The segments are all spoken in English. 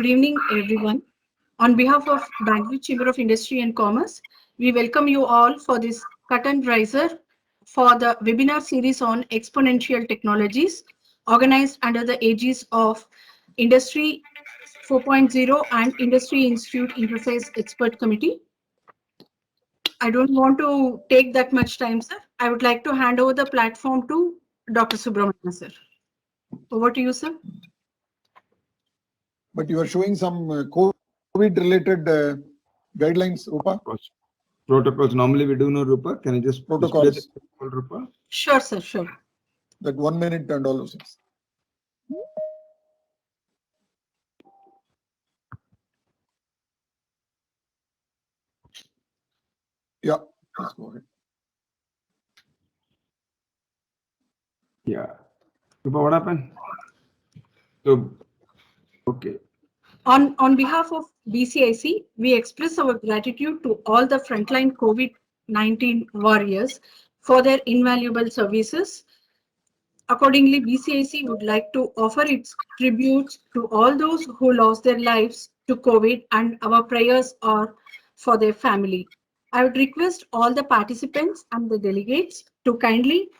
Good evening, everyone. On behalf of Bangalore Chamber of Industry and Commerce, we welcome you all for this curtain riser for the webinar series on Exponential Technologies, organized under the aegis of Industry 4.0 and Industry Institute Interface Expert Committee. I don't want to take that much time, sir. I would like to hand over the platform to Dr. Subramanian, sir. Over to you, sir. But you are showing some COVID-related guidelines, Rupa? Protocols. Normally we do no, Rupa. Can you just Protocols. display the protocol, Rupa? Sure, sir. Sure. That 1 minute and all those things. Yeah, let's go ahead. Yeah. Rupa, what happened? So, okay. On behalf of BCIC, we express our gratitude to all the frontline COVID-19 warriors for their invaluable services. Accordingly, BCIC would like to offer its tributes to all those who lost their lives to COVID, and our prayers are for their family. I would request all the participants and the delegates to kindly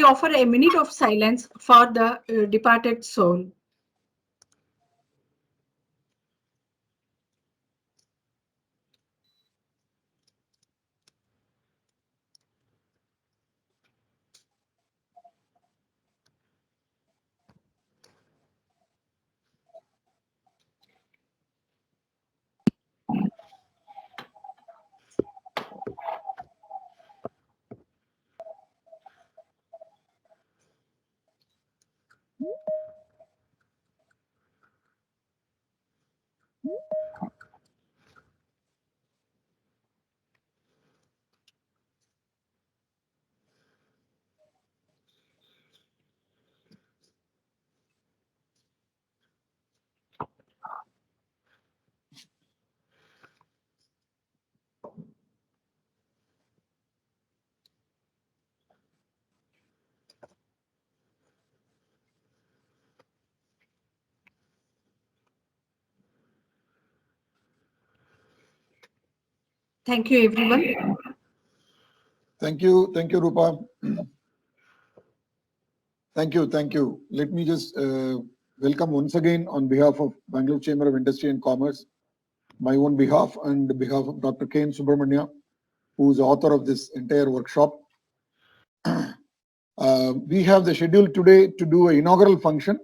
offer a minute of silence for the departed soul. Thank you, everyone. Thank you, Rupa. Thank you. Let me just welcome once again on behalf of Bangalore Chamber of Industry and Commerce, my own behalf and the behalf of Dr. K. Subramania, who is the author of this entire workshop. We have the schedule today to do an inaugural function.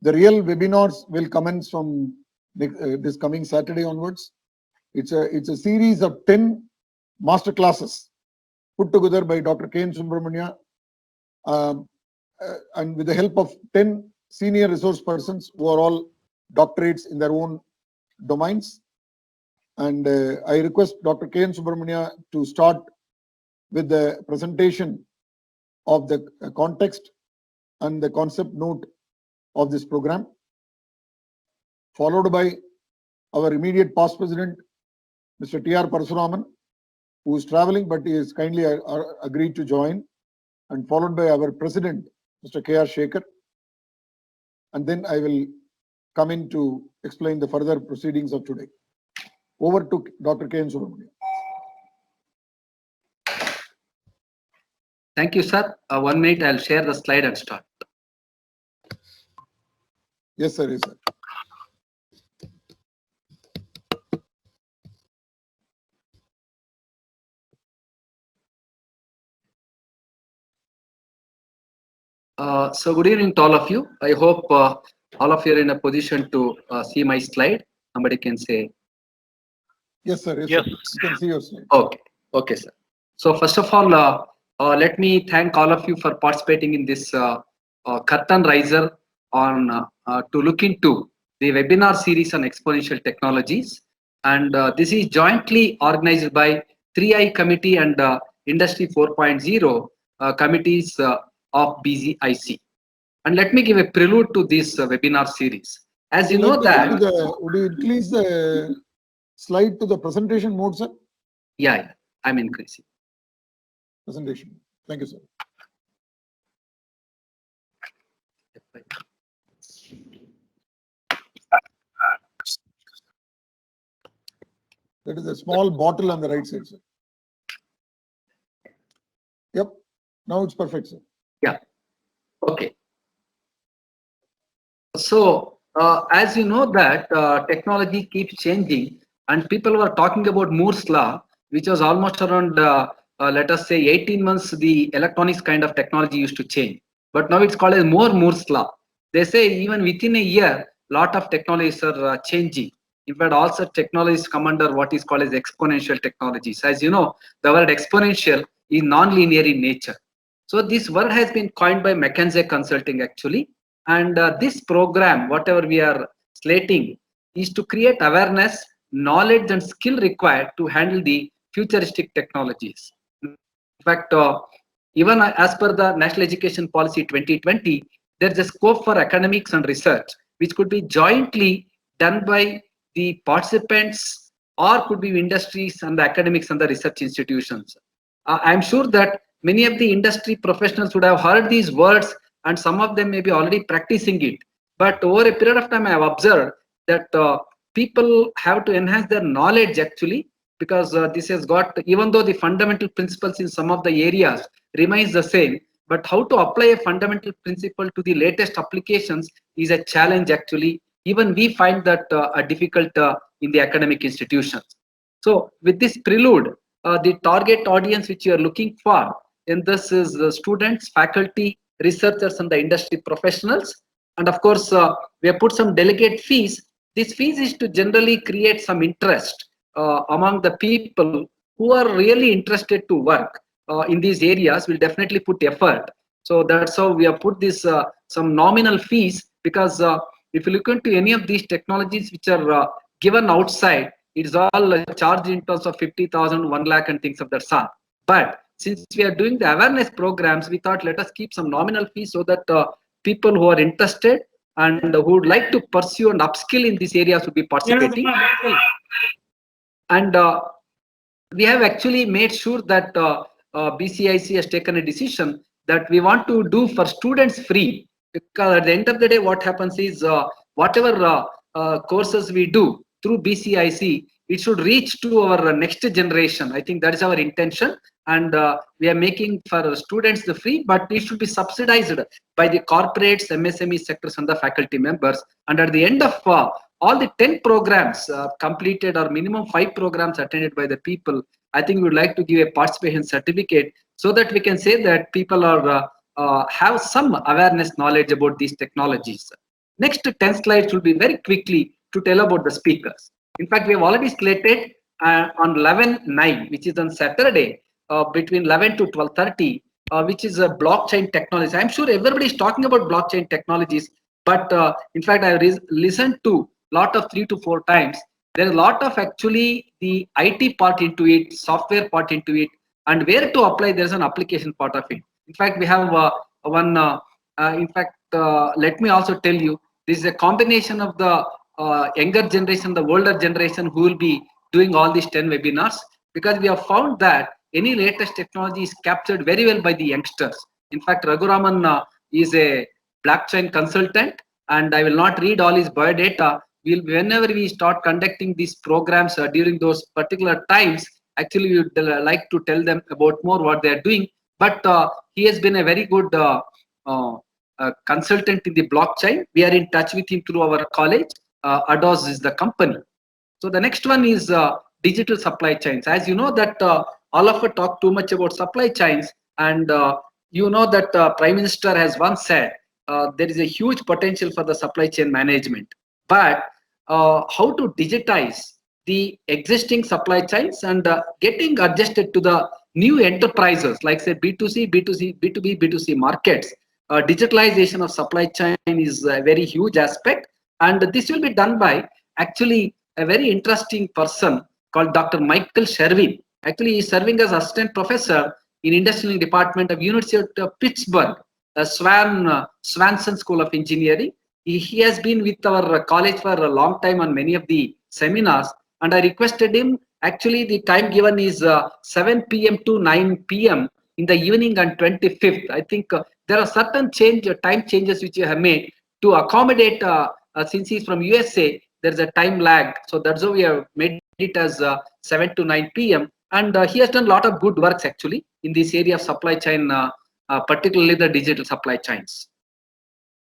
The real webinars will commence from this coming Saturday onwards. It's a series of 10 master classes put together by Dr. K. Subramania and with the help of 10 senior resource persons who are all doctorates in their own domains. And I request Dr. K. Subramania to start with the presentation of the context and the concept note of this program, followed by our immediate past president, Mr. T.R. Parasuraman, who is traveling but he is kindly agreed to join, and followed by our president, Mr. K.R. Shekhar. And then I will come in to explain the further proceedings of today. Over to Dr. K. Subramania. Thank you, sir. 1 minute, I'll share the slide and start. Yes, sir. Yes, sir. So good evening to all of you. I hope all of you are in a position to see my slide. Somebody can say. Yes, sir. Yes, sir. You can see your slide. Okay, sir. So first of all, let me thank all of you for participating in this curtain riser on to look into the webinar series on exponential technologies. And this is jointly organized by 3I Committee and Industry 4.0 committees of BCIC. And let me give a prelude to this webinar series. As you know that... Would you increase the slide to the presentation mode, sir? Yeah, I'm increasing. Presentation. Thank you, sir. That is a small bottle on the right side, sir. Yep. Now it's perfect, sir. Yeah. Okay. So, as you know that technology keeps changing, and people were talking about Moore's law, which was almost around, let us say, 18 months. The electronics kind of technology used to change, but now it's called as Moore's law. They say even within a year, lot of technologies are changing. In fact, also technologies come under what is called as exponential technologies. As you know, the word exponential is non-linear in nature. So this word has been coined by McKinsey Consulting actually. And this program, whatever we are slating, is to create awareness, knowledge, and skill required to handle the futuristic technologies. In fact, even as per the National Education Policy 2020, there's a scope for academics and research, which could be jointly done by the participants or could be industries and the academics and the research institutions. I'm sure that many of the industry professionals would have heard these words and some of them may be already practicing it. But over a period of time, I have observed that people have to enhance their knowledge actually, because this has got, even though the fundamental principles in some of the areas remains the same, but how to apply a fundamental principle to the latest applications is a challenge actually. Even we find that difficult in the academic institutions. So with this Prelude, the target audience which you are looking for, and this is the students, faculty, researchers, and the industry professionals. And of course, we have put some delegate fees. This fees is to generally create some interest among the people who are really interested to work in these areas. Will definitely put effort. So that's how we have put this some nominal fees, because if you look into any of these technologies which are given outside, it's all charged in terms of 50,000, 1 lakh, and things of that sort. But since we are doing the awareness programs, we thought let us keep some nominal fees so that people who are interested and who would like to pursue and upskill in these areas would be participating. And we have actually made sure that BCIC has taken a decision that we want to do for students free, because at the end of the day, what happens is whatever courses we do through BCIC, it should reach to our next generation. I think that is our intention, and we are making for students the free, but it should be subsidized by the corporates, MSME sectors, and the faculty members. And at the end of all the 10 programs completed, or minimum 5 programs attended by the people, I think we would like to give a participation certificate so that we can say that people are have some awareness, knowledge about these technologies. Next 10 slides will be very quickly to tell about the speakers. In fact, we have already slated on 11/9, which is on Saturday, between 11 to 12:30, which is a blockchain technology. I'm sure everybody is talking about blockchain technologies, but in fact, I listened to lot of 3 to 4 times. There is a lot of actually the IT part into it, software part into it, and where to apply, there's an application part of it. In fact, we have one, let me also tell you, this is a combination of the younger generation, the older generation who will be doing all these 10 webinars, because we have found that any latest technology is captured very well by the youngsters. In fact, Raghuraman is a blockchain consultant, and I will not read all his biodata. Whenever we start conducting these programs during those particular times, actually we would like to tell them about more what they are doing. But he has been a very good consultant in the blockchain. We are in touch with him through our college. ADOS is the company. So the next one is digital supply chains. As you know that all of us talk too much about supply chains, and you know that Prime Minister has once said there is a huge potential for the supply chain management. But how to digitize the existing supply chains and getting adjusted to the new enterprises, like say B2C, B2C, B2B, B2C markets. Digitalization of supply chain is a very huge aspect, and this will be done by actually a very interesting person called Dr. Michael Sherwin. Actually, he is serving as assistant professor in industrial department of University of Pittsburgh, Swanson School of Engineering. He has been with our college for a long time on many of the seminars, and I requested him. Actually, the time given is 7 p.m. to 9 p.m. in the evening on 25th. I think there are certain time changes which you have made to accommodate, since he's from USA, there's a time lag. So that's why we have made it as 7 to 9 p.m. And he has done a lot of good works actually in this area of supply chain, particularly the digital supply chains.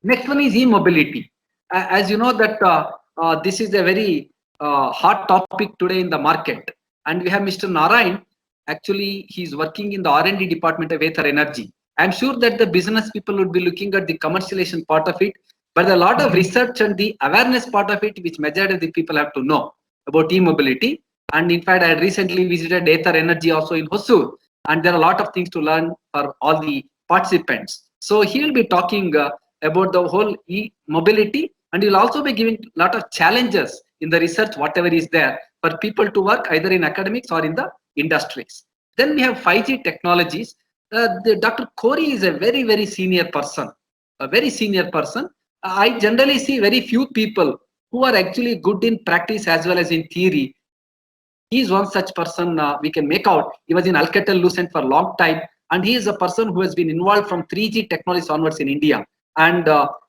Next one is e-mobility. As you know that this is a very hot topic today in the market. And we have Mr. Narayan. Actually, he's working in the R&D department of Ether Energy. I'm sure that the business people would be looking at the commercialization part of it, but a lot of research and the awareness part of it, which majority of the people have to know about e-mobility. And in fact, I had recently visited Ether Energy also in Hosur, and there are a lot of things to learn for all the participants. So he'll be talking about the whole e-mobility, and he'll also be giving a lot of challenges in the research, whatever is there for people to work either in academics or in the industries. Then we have 5G technologies. Dr. Corey is a very, very senior person, a very senior person. I generally see very few people who are actually good in practice as well as in theory. He is one such person we can make out. He was in Alcatel-Lucent for a long time, and he is a person who has been involved from 3G technologies onwards in India. And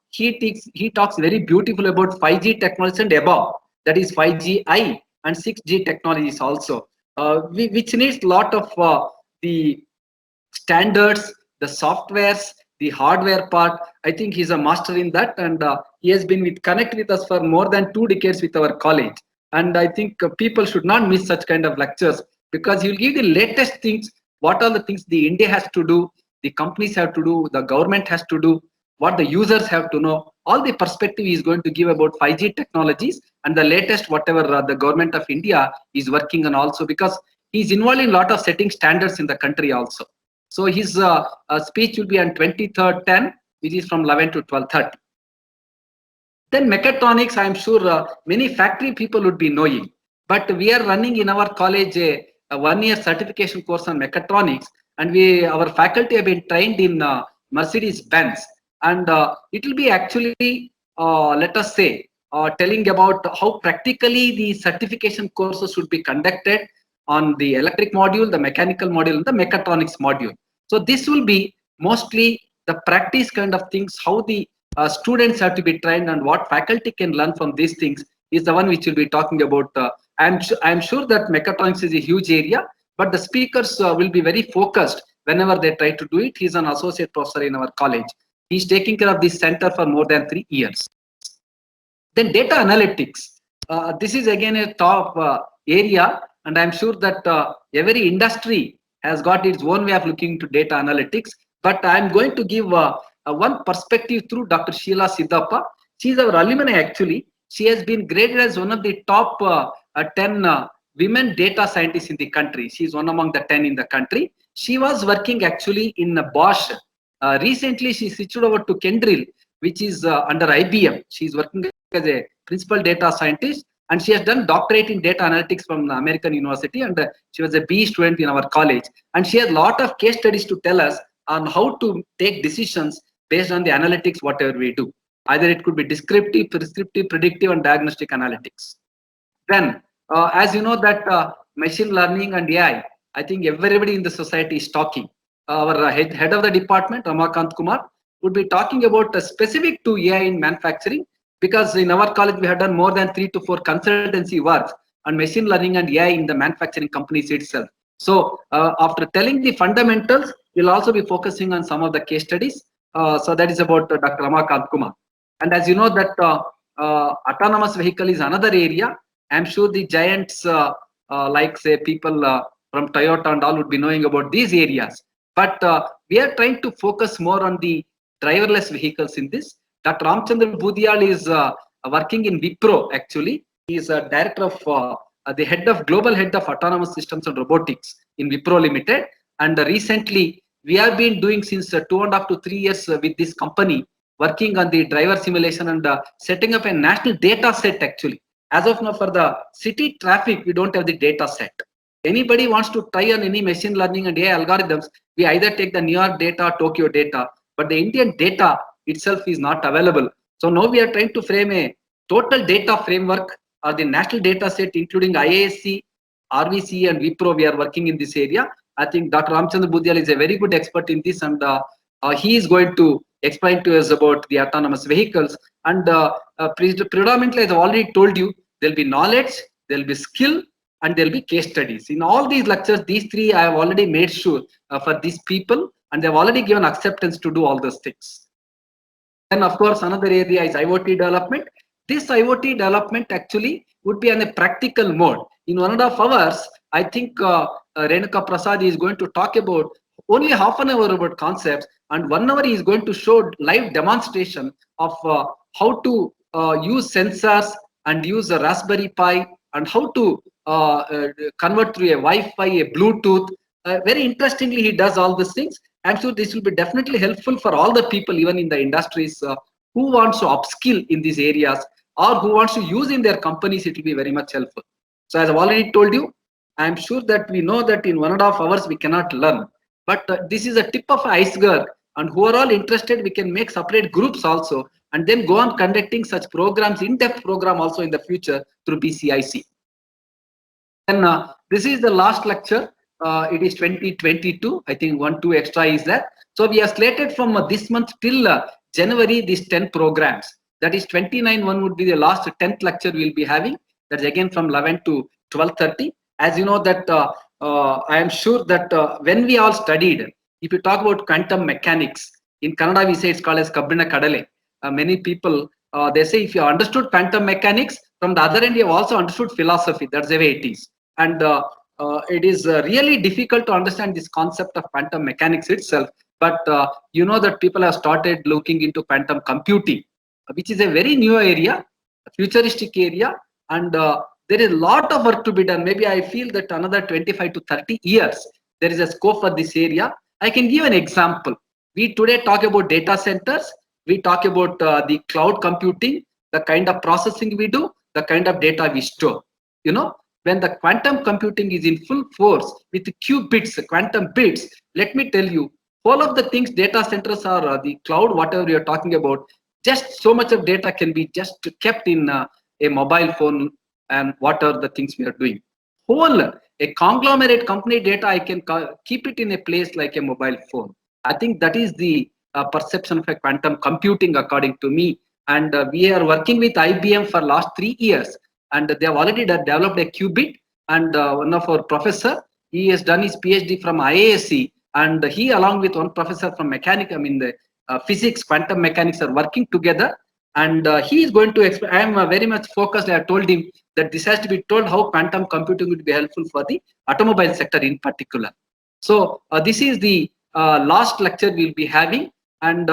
he talks very beautiful about 5G technologies and above, that is 5Gi and 6G technologies also, which needs a lot of the standards, the softwares, the hardware part. I think he's a master in that, and he has been connect with us for more than 2 decades with our college. And I think people should not miss such kind of lectures, because he will give the latest things, what are the things the India has to do, the companies have to do, the government has to do, what the users have to know. All the perspective he is going to give about 5G technologies and the latest whatever the government of India is working on also, because he's involved in a lot of setting standards in the country also. So his speech will be on 23rd 10, which is from 11 to 12:30. Then mechatronics, I'm sure many factory people would be knowing, but we are running in our college a 1-year certification course on mechatronics, and our faculty have been trained in Mercedes-Benz, and it will be actually, let us say, telling about how practically the certification courses should be conducted on the electric module, the mechanical module, and the mechatronics module. So this will be mostly the practice kind of things, how the students have to be trained and what faculty can learn from these things is the one which we'll be talking about. I'm sure that mechatronics is a huge area, but the speakers will be very focused whenever they try to do it. He's an associate professor in our college. He's taking care of this center for more than 3 years. Then data analytics. This is again a top area, and I'm sure that every industry has got its own way of looking into data analytics. But I'm going to give one perspective through Dr. Sheila Siddhappa. She's our alumni actually. She has been graded as one of the top 10 women data scientists in the country. She's one among the 10 in the country. She was working actually in Bosch. Recently, she switched over to Kendrill, which is under IBM. She's working as a principal data scientist, and she has done doctorate in data analytics from the American University, and she was a BE student in our college. And she has a lot of case studies to tell us on how to take decisions based on the analytics, whatever we do. Either it could be descriptive, prescriptive, predictive, and diagnostic analytics. Then, as you know that machine learning and AI, I think everybody in the society is talking. Our head of the department, Ramakant Kumar, would be talking about specific to AI in manufacturing, because in our college we have done more than 3 to 4 consultancy works on machine learning and AI in the manufacturing companies itself. So after telling the fundamentals, we'll also be focusing on some of the case studies. So that is about Dr. Ramakant Kumar. And as you know that autonomous vehicle is another area. I'm sure the giants like say people from Toyota and all would be knowing about these areas. But we are trying to focus more on the driverless vehicles in this. Dr. Ramchandra Budiyal is working in Wipro actually. He is a director of the global head of autonomous systems and robotics in Wipro Limited. And recently we have been doing since 2.5 to 3 years with this company, working on the driver simulation and setting up a national data set actually. As of now, for the city traffic, we don't have the data set. Anybody wants to try on any machine learning and AI algorithms, we either take the New York data, Tokyo data, but the Indian data itself is not available. So now we are trying to frame a total data framework or the national data set, including IASC, RVC, and Wipro. We are working in this area. I think Dr. Ramchandra Budiyal is a very good expert in this, and he is going to explain to us about the autonomous vehicles. And predominantly, as I've already told you, there'll be knowledge, there'll be skill, and there'll be case studies. In all these lectures, these three I have already made sure for these people, and they've already given acceptance to do all those things. And of course, another area is IoT development. This IoT development actually would be on a practical mode. In 1.5 hours, I think Renuka Prasad is going to talk about only half an hour about concepts, and 1 hour he is going to show live demonstration of how to use sensors and use a Raspberry Pi, and how to convert through a Wi-Fi, a Bluetooth. Very interestingly, he does all these things. I'm sure this will be definitely helpful for all the people, even in the industries, who wants to upskill in these areas, or who wants to use in their companies. It will be very much helpful. So as I've already told you, I'm sure that we know that in 1.5 hours we cannot learn, but this is a tip of iceberg, and who are all interested, we can make separate groups also, and then go on conducting such programs, in-depth program also in the future through BCIC. And this is the last lecture. It is 2022. I think 1-2 extra is there. So we are slated from this month till January, these 10 programs. That is 29. One would be the last 10th lecture we'll be having. That's again from 11 to 12:30. As you know that I am sure that when we all studied, if you talk about quantum mechanics, in Kannada we say it's called as Kabbina Kadale. Many people, they say if you understood quantum mechanics, from the other end you have also understood philosophy. That's the way it is. And it is really difficult to understand this concept of quantum mechanics itself. But you know that people have started looking into quantum computing, which is a very new area, a futuristic area, and there is a lot of work to be done. Maybe I feel that another 25 to 30 years, there is a scope for this area. I can give an example. We today talk about data centers. We talk about the cloud computing, the kind of processing we do, the kind of data we store. You know, when the quantum computing is in full force with qubits, quantum bits, let me tell you, all of the things, data centers or the cloud, whatever you're talking about, just so much of data can be just kept in a mobile phone, and what are the things we are doing. Whole a conglomerate company data, I can keep it in a place like a mobile phone. I think that is the perception of a quantum computing according to me. And we are working with IBM for last 3 years, and they have already developed a qubit. And one of our professor, he has done his PhD from IASC, and he along with one professor from the physics, quantum mechanics are working together. And he is going to explain. I am very much focused. I have told him that this has to be told how quantum computing would be helpful for the automobile sector in particular. So this is the last lecture we'll be having. And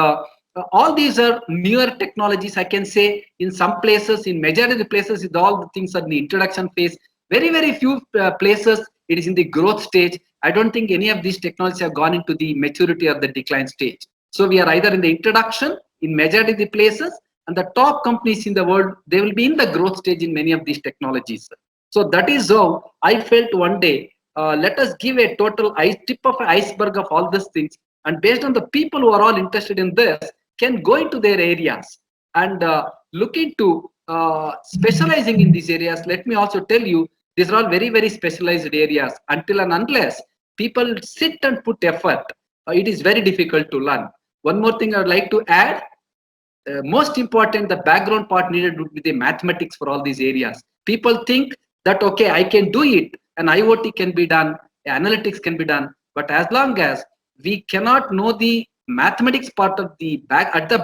all these are newer technologies, I can say. In some places, in majority of the places, all the things are in the introduction phase. Very, very few places, it is in the growth stage. I don't think any of these technologies have gone into the maturity or the decline stage. So we are either in the introduction in majority of the places, and the top companies in the world, they will be in the growth stage in many of these technologies. So that is how I felt one day, let us give a total tip of an iceberg of all these things. And based on the people who are all interested in this, can go into their areas and look into specializing in these areas. Let me also tell you, these are all very, very specialized areas. Until and unless people sit and put effort, it is very difficult to learn. One more thing I would like to add. Most important, the background part needed would be the mathematics for all these areas. People think that, okay, I can do it, and IoT can be done, analytics can be done, but as long as we cannot know the mathematics part of the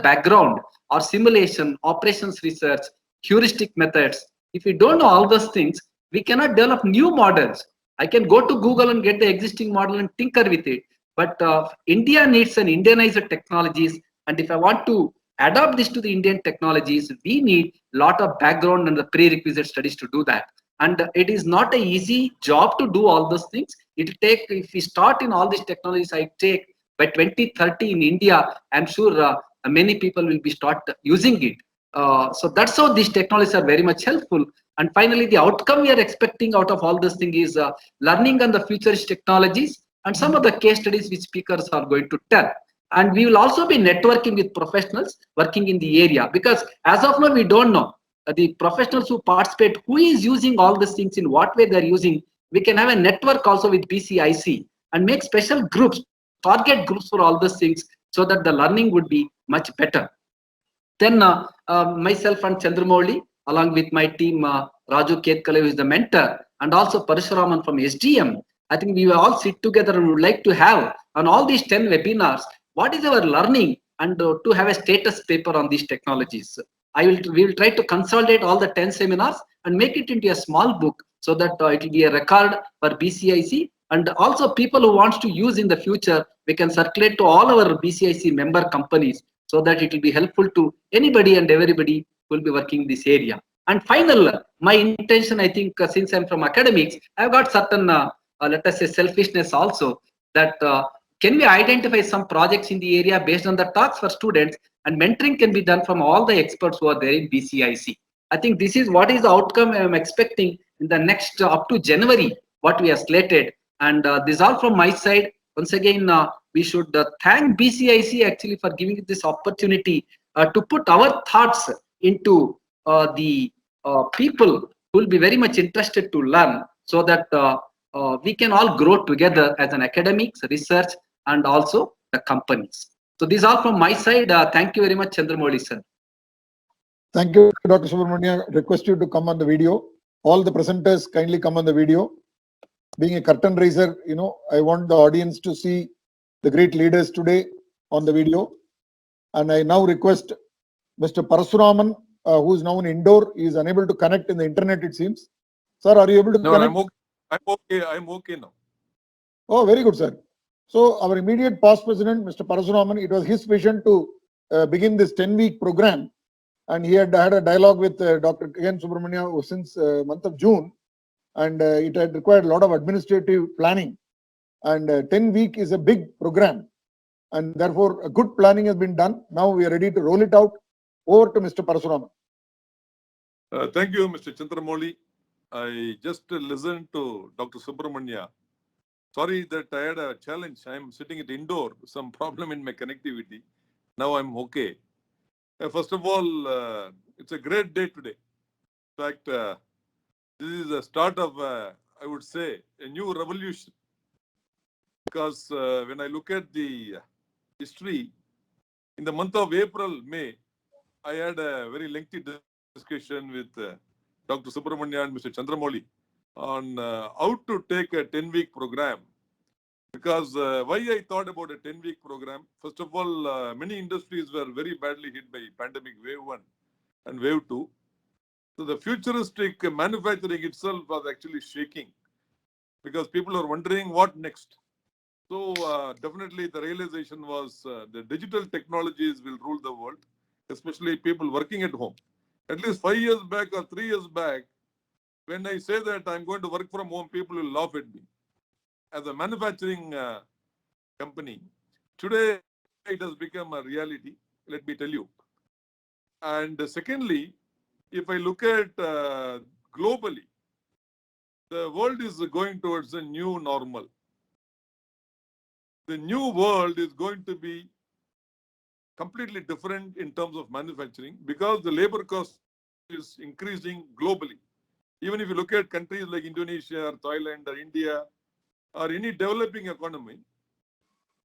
background, or simulation, operations research, heuristic methods, if we don't know all those things, we cannot develop new models. I can go to Google and get the existing model and tinker with it, but India needs an Indianized technologies, and if I want to adopt this to the Indian technologies, we need a lot of background and the prerequisite studies to do that. And it is not an easy job to do all those things. It will take, if we start in all these technologies, I take by 2030 in India, I'm sure many people will be start using it. So that's how these technologies are very much helpful. And finally, the outcome we are expecting out of all this thing is learning on the futuristic technologies and some of the case studies which speakers are going to tell. And we will also be networking with professionals working in the area, because as of now, we don't know the professionals who participate, who is using all these things, in what way they're using. We can have a network also with BCIC and make special groups, target groups for all these things, so that the learning would be much better. Then myself and Chandramouli, along with my team, Raju Ketkale, who is the mentor, and also Parashuraman from SDM, I think we will all sit together and would like to have on all these 10 webinars, what is our learning, and to have a status paper on these technologies. We will try to consolidate all the 10 seminars and make it into a small book so that it will be a record for BCIC, and also people who wants to use in the future, we can circulate to all our BCIC member companies so that it will be helpful to anybody and everybody who will be working in this area. And final, my intention, I think, since I'm from academics, I've got certain, let us say, selfishness also, that can we identify some projects in the area based on the talks for students, and mentoring can be done from all the experts who are there in BCIC. I think this is what is the outcome I'm expecting in the next up to January, what we have slated. And this is all from my side. Once again, we should thank BCIC actually for giving this opportunity to put our thoughts into the people who will be very much interested to learn, so that we can all grow together as an academics, research, and also the companies. So this is all from my side. Thank you very much, Chandramouli sir. Thank you, Dr. Subramania. Request you to come on the video. All the presenters kindly come on the video. Being a curtain raiser, I want the audience to see the great leaders today on the video. And I now request Mr. Parasuraman, who is now in Indore, he is unable to connect in the internet, it seems. Sir, are you able to connect? No, I'm okay now. Oh, very good, sir. So our immediate past president, Mr. Parasuraman, it was his vision to begin this 10-week program. And he had a dialogue with Dr. K.N. Subramania since month of June. And it had required a lot of administrative planning. And 10 week is a big program. And therefore, a good planning has been done. Now we are ready to roll it out. Over to Mr. Parasuraman. Thank you, Mr. Chandramouli. I just listened to Dr. Subramania. Sorry that I had a challenge. I'm sitting at Indore, some problem in my connectivity. Now I'm okay. First of all, it's a great day today. In fact, this is the start of, I would say, a new revolution. Because when I look at the history, in the month of April, May, I had a very lengthy discussion with Dr. Subramania and Mr. Chandramouli on how to take a 10-week program. Because why I thought about a 10-week program, first of all, many industries were very badly hit by pandemic wave 1 and wave 2. So the futuristic manufacturing itself was actually shaking because people are wondering what next. So definitely the realization was the digital technologies will rule the world, especially people working at home. At least 5 years back or 3 years back, when I say that I'm going to work from home, people will laugh at me. As a manufacturing company, today it has become a reality, let me tell you. And secondly, if I look at globally, the world is going towards a new normal. The new world is going to be completely different in terms of manufacturing because the labor cost is increasing globally. Even if you look at countries like Indonesia or Thailand or India or any developing economy,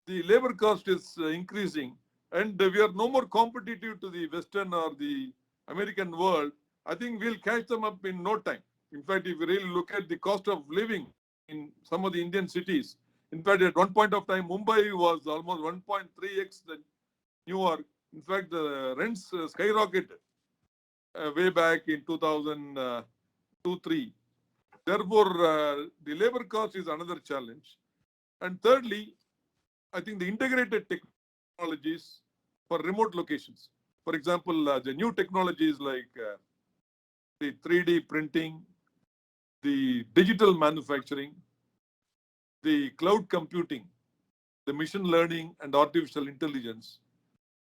the labor cost is increasing and we are no more competitive to the Western or the American world. I think we'll catch them up in no time. In fact, if you really look at the cost of living in some of the Indian cities, in fact, at one point of time, Mumbai was almost 1.3x the New York. In fact, the rents skyrocketed way back in 2002-3. Therefore, the labor cost is another challenge. And thirdly, I think the integrated technologies for remote locations. For example, the new technologies like the 3D printing, the digital manufacturing, the cloud computing, the machine learning and artificial intelligence,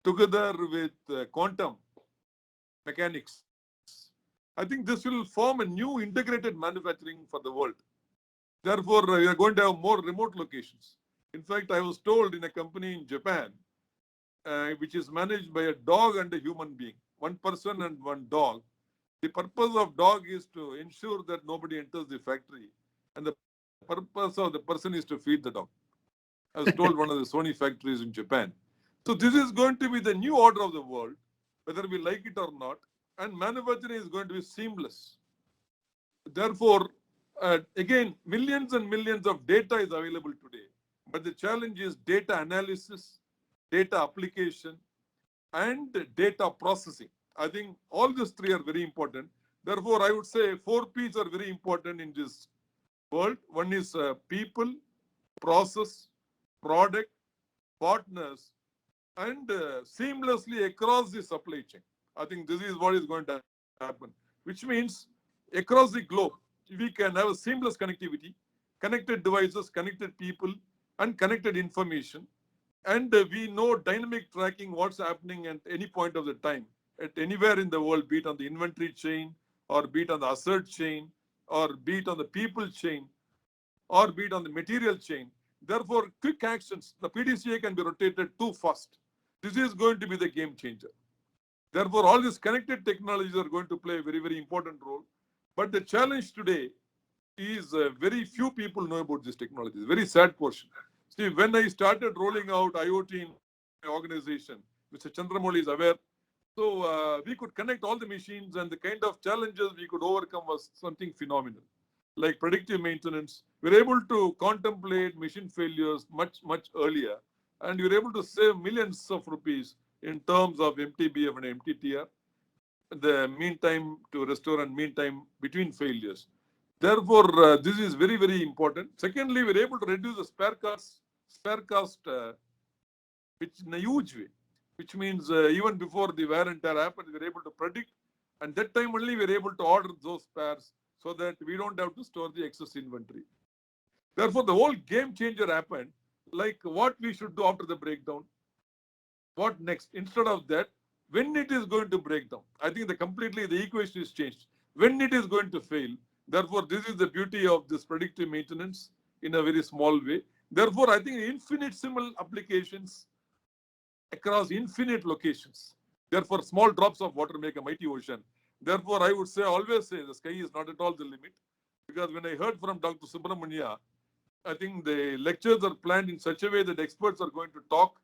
together with quantum mechanics. I think this will form a new integrated manufacturing for the world. Therefore, we are going to have more remote locations. In fact, I was told in a company in Japan, which is managed by a dog and a human being, one person and one dog. The purpose of dog is to ensure that nobody enters the factory. And the purpose of the person is to feed the dog. I was told one of the Sony factories in Japan. So this is going to be the new order of the world, whether we like it or not, and manufacturing is going to be seamless. Therefore, again, millions and millions of data is available today, but the challenge is data analysis, data application, and data processing. I think all these three are very important. Therefore, I would say 4 P's are very important in this world. One is people, process, product, partners, and seamlessly across the supply chain. I think this is what is going to happen, which means across the globe, we can have a seamless connectivity, connected devices, connected people, and connected information. And we know dynamic tracking what's happening at any point of the time, at anywhere in the world, be it on the inventory chain, or be it on the asset chain, or be it on the people chain, or be it on the material chain. Therefore, quick actions, the PDCA can be rotated too fast. This is going to be the game changer. Therefore, all these connected technologies are going to play a very, very important role. But the challenge today is very few people know about this technology. Very sad portion. See, when I started rolling out IoT in my organization, Mr. Chandramoli is aware. So we could connect all the machines, and the kind of challenges we could overcome was something phenomenal. Like predictive maintenance, we're able to contemplate machine failures much, much earlier. And you're able to save millions of rupees in terms of MTBF and MTTR, the mean time to restore and mean time between failures. Therefore, this is very, very important. Secondly, we're able to reduce the spare cost, which in a huge way, which means even before the wear and tear happens, we're able to predict, and that time only we're able to order those spares so that we don't have to store the excess inventory. Therefore, the whole game changer happened, like what we should do after the breakdown, what next. Instead of that, when it is going to break down, I think the equation is changed. When it is going to fail, therefore, this is the beauty of this predictive maintenance in a very small way. Therefore, I think infinitesimal applications across infinite locations. Therefore, small drops of water make a mighty ocean. Therefore, I would say, always say, the sky is not at all the limit. Because when I heard from Dr. Subramania, I think the lectures are planned in such a way that experts are going to talk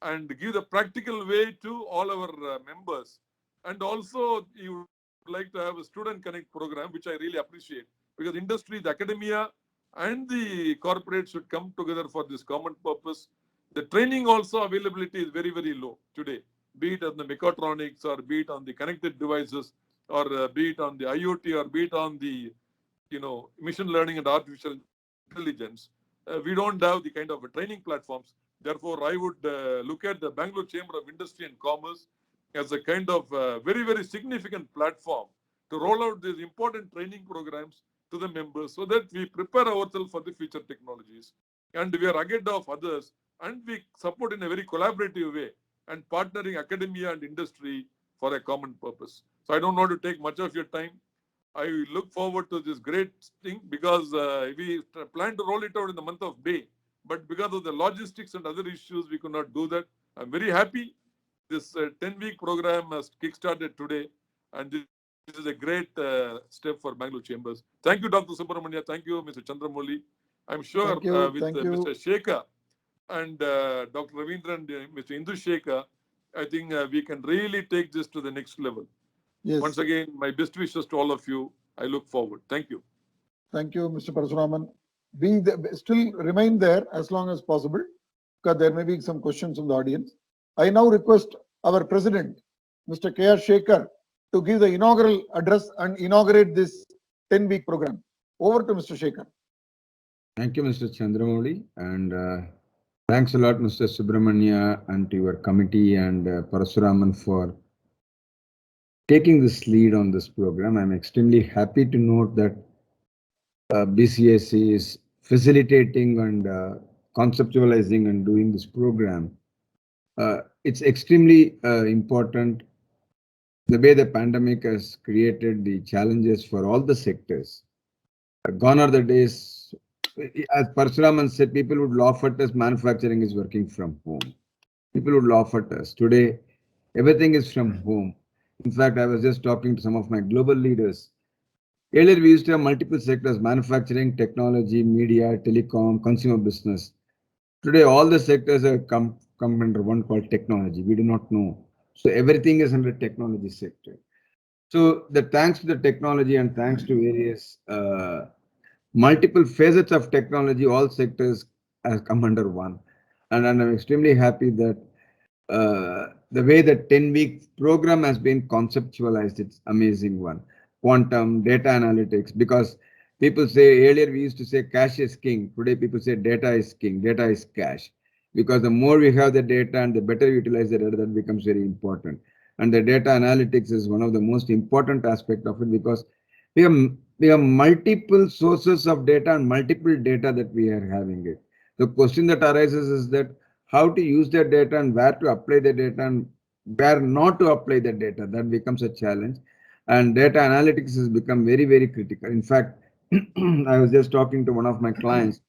and give the practical way to all our members. And also, you would like to have a student connect program, which I really appreciate, because industry, the academia, and the corporate should come together for this common purpose. The training also availability is very, very low today, be it on the mechatronics, or be it on the connected devices, or be it on the IoT, or be it on the machine learning and artificial intelligence. We don't have the kind of training platforms. Therefore, I would look at the Bangalore Chamber of Industry and Commerce as a kind of very, very significant platform to roll out these important training programs to the members, so that we prepare ourselves for the future technologies. And we are ahead of others, and we support in a very collaborative way, and partnering academia and industry for a common purpose. So I don't want to take much of your time. I look forward to this great thing, because we plan to roll it out in the month of May. But because of the logistics and other issues, we could not do that. I'm very happy. This 10-week program has kickstarted today, and this is a great step for Bangalore Chambers. Thank you, Dr. Subramania. Thank you, Mr. Chandramoli. I'm sure with Mr. Shekhar and Dr. Ravindran and Mr. Indu Shekhar, I think we can really take this to the next level. Yes. Once again, my best wishes to all of you. I look forward. Thank you. Thank you, Mr. Parasuraman. Still remain there as long as possible, because there may be some questions from the audience. I now request our president, Mr. K.R. Shekhar, to give the inaugural address and inaugurate this 10-week program. Over to Mr. Shekhar. Thank you, Mr. Chandramoli, and thanks a lot, Mr. Subramania, and to your committee and Parasuraman for taking this lead on this program. I'm extremely happy to note that BCIC is facilitating and conceptualizing and doing this program. It's extremely important the way the pandemic has created the challenges for all the sectors. Gone are the days, as Parasuraman said, people would laugh at us, manufacturing is working from home. People would laugh at us. Today, everything is from home. In fact, I was just talking to some of my global leaders. Earlier, we used to have multiple sectors: manufacturing, technology, media, telecom, consumer business. Today, all the sectors have come come under one called technology. We do not know. So everything is under technology sector. So the thanks to the technology and thanks to various multiple facets of technology, all sectors have come under one. And I'm extremely happy that the way the 10-week program has been conceptualized, it's amazing one. Quantum, data analytics, because people say earlier we used to say cash is king. Today people say data is king, data is cash. Because the more we have the data and the better we utilize the data, that becomes very important. And the data analytics is one of the most important aspect of it because we have multiple sources of data and multiple data that we are having it. The question that arises is that how to use the data and where to apply the data and where not to apply the data. That becomes a challenge. And data analytics has become very, very critical. In fact, I was just talking to one of my clients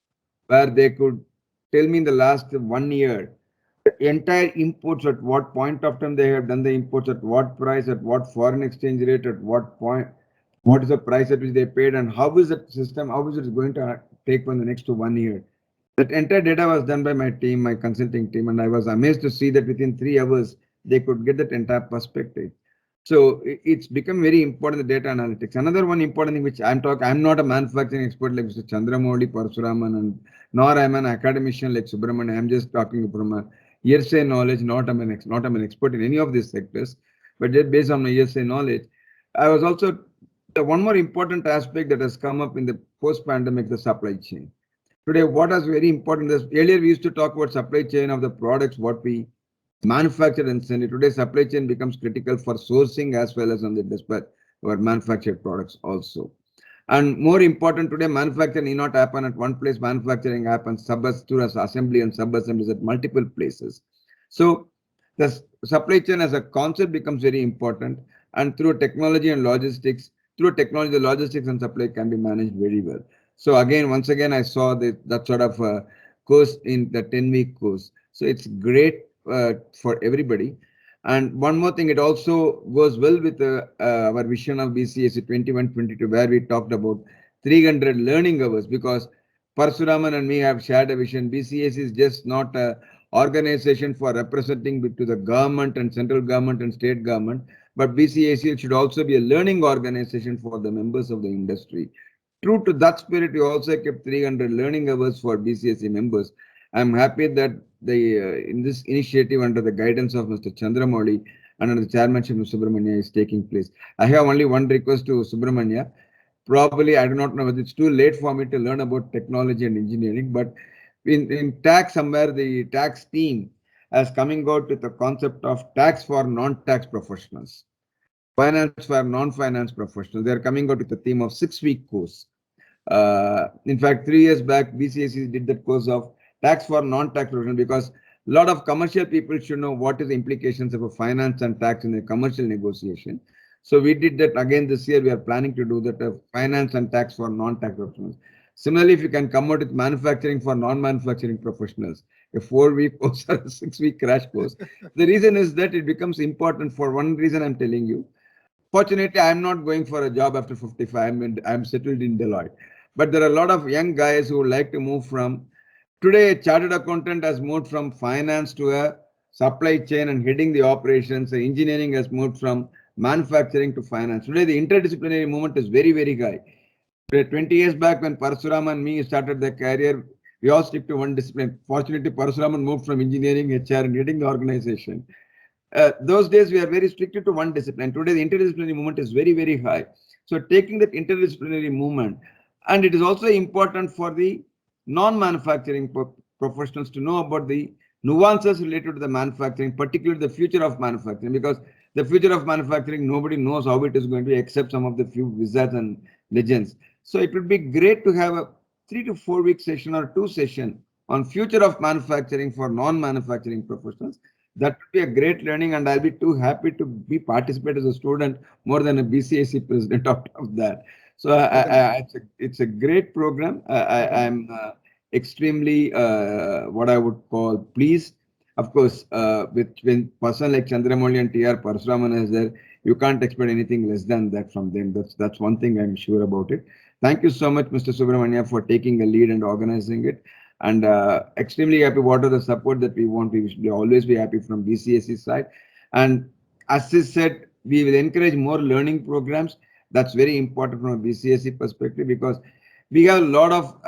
where they could tell me in the last 1 year the entire imports, at what point of time they have done the imports, at what price, at what foreign exchange rate, at what point, what is the price at which they paid, and how is the system, how is it going to take for the next 1 year. That entire data was done by my team, my consulting team, and I was amazed to see that within 3 hours they could get that entire perspective. So it's become very important, the data analytics. Another one important thing which I'm not a manufacturing expert like Mr. Chandramouli Parasuraman, and nor I'm an academician like Subramanian. I'm just talking from a hearsay knowledge, not I'm an expert in any of these sectors, but just based on my hearsay knowledge. I was also, the one more important aspect that has come up in the post-pandemic, the supply chain. Today, what is very important is earlier we used to talk about supply chain of the products, what we manufacture and send it. Today, supply chain becomes critical for sourcing as well as on the dispatch our manufactured products also. And more important, today manufacturing need not happen at one place. Manufacturing happens through assembly and sub-assemblies at multiple places. So the supply chain as a concept becomes very important, and through technology and logistics, the logistics and supply can be managed very well. So again, once again, I saw that sort of course in the 10-week course. So it's great for everybody. And one more thing, it also goes well with our vision of BCIC 21-22, where we talked about 300 learning hours, because Parasuraman and me have shared a vision. BCIC is just not an organization for representing to the government and central government and state government, but BCIC should also be a learning organization for the members of the industry. True to that spirit, we also kept 300 learning hours for BCIC members. I'm happy that in this initiative under the guidance of Mr. Chandramouli and under the chairmanship of Subramania is taking place. I have only one request to Subramania. Probably, I do not know whether it's too late for me to learn about technology and engineering, but in tax somewhere, the tax team has coming out with the concept of tax for non-tax professionals, finance for non-finance professionals. They are coming out with the theme of 6-week course. In fact, 3 years back, BCIC did that course of tax for non-tax professionals, because a lot of commercial people should know what is the implications of a finance and tax in a commercial negotiation. So we did that again this year. We are planning to do that finance and tax for non-tax professionals. Similarly, if you can come out with manufacturing for non-manufacturing professionals, a 4-week course or a 6-week crash course. The reason is that it becomes important for one reason I'm telling you. Fortunately, I'm not going for a job after 55. I'm settled in Deloitte. But there are a lot of young guys who would like to move from. Today, a chartered accountant has moved from finance to a supply chain and heading the operations. Engineering has moved from manufacturing to finance. Today, the interdisciplinary movement is very, very high. 20 years back, when Parasuram and me started their career, we all stick to one discipline. Fortunately, Parasuram moved from engineering, HR, and heading the organization. Those days we are very stricted to one discipline. Today the interdisciplinary movement is very, very high. So taking that interdisciplinary movement, and it is also important for the non-manufacturing professionals to know about the nuances related to the manufacturing, particularly the future of manufacturing, because the future of manufacturing, nobody knows how it is going to be except some of the few wizards and legends. So it would be great to have a 3 to 4 week session or 2 session on future of manufacturing for non-manufacturing professionals. That would be a great learning, and I'll be too happy to be participate as a student more than a BCIC president out of that. So it's a great program. I'm extremely what I would call pleased. Of course, when person like Chandramouli and TR Parasuraman is there, you can't expect anything less than that from them. That's one thing I'm sure about it. Thank you so much, Mr. Subramania, for taking a lead and organizing it. and extremely happy. What are the support that we want? We should always be happy from BCSC side. And as I said, we will encourage more learning programs. That's very important from a BCSC perspective, because we have a lot of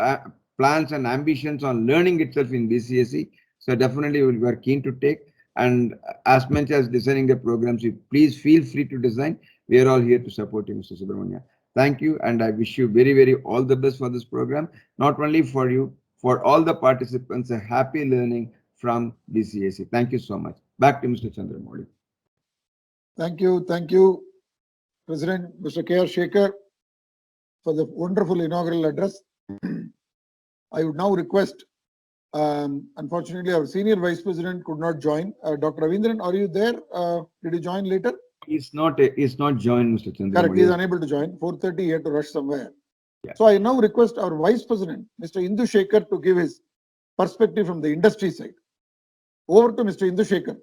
plans and ambitions on learning itself in BCSC. So definitely we are keen to take. And as much as designing the programs, you please feel free to design. We are all here to support you, Mr. Subramania. Thank you, and I wish you very, very all the best for this program. Not only for you, for all the participants, a happy learning from BCSC. Thank you so much. Back to Mr. Chandramouli. Thank you, President Mr. K.R. Shekhar, for the wonderful inaugural address. I would now request, unfortunately, our Senior Vice President could not join. Dr. Ravindran, are you there? Did you join later? He's not joined, Mr. Chandramouli. Correct, he is unable to join. 4:30, he had to rush somewhere. Yeah. So I now request our Vice President, Mr. Indu Shekhar, to give his perspective from the industry side. Over to Mr. Indu Shekhar.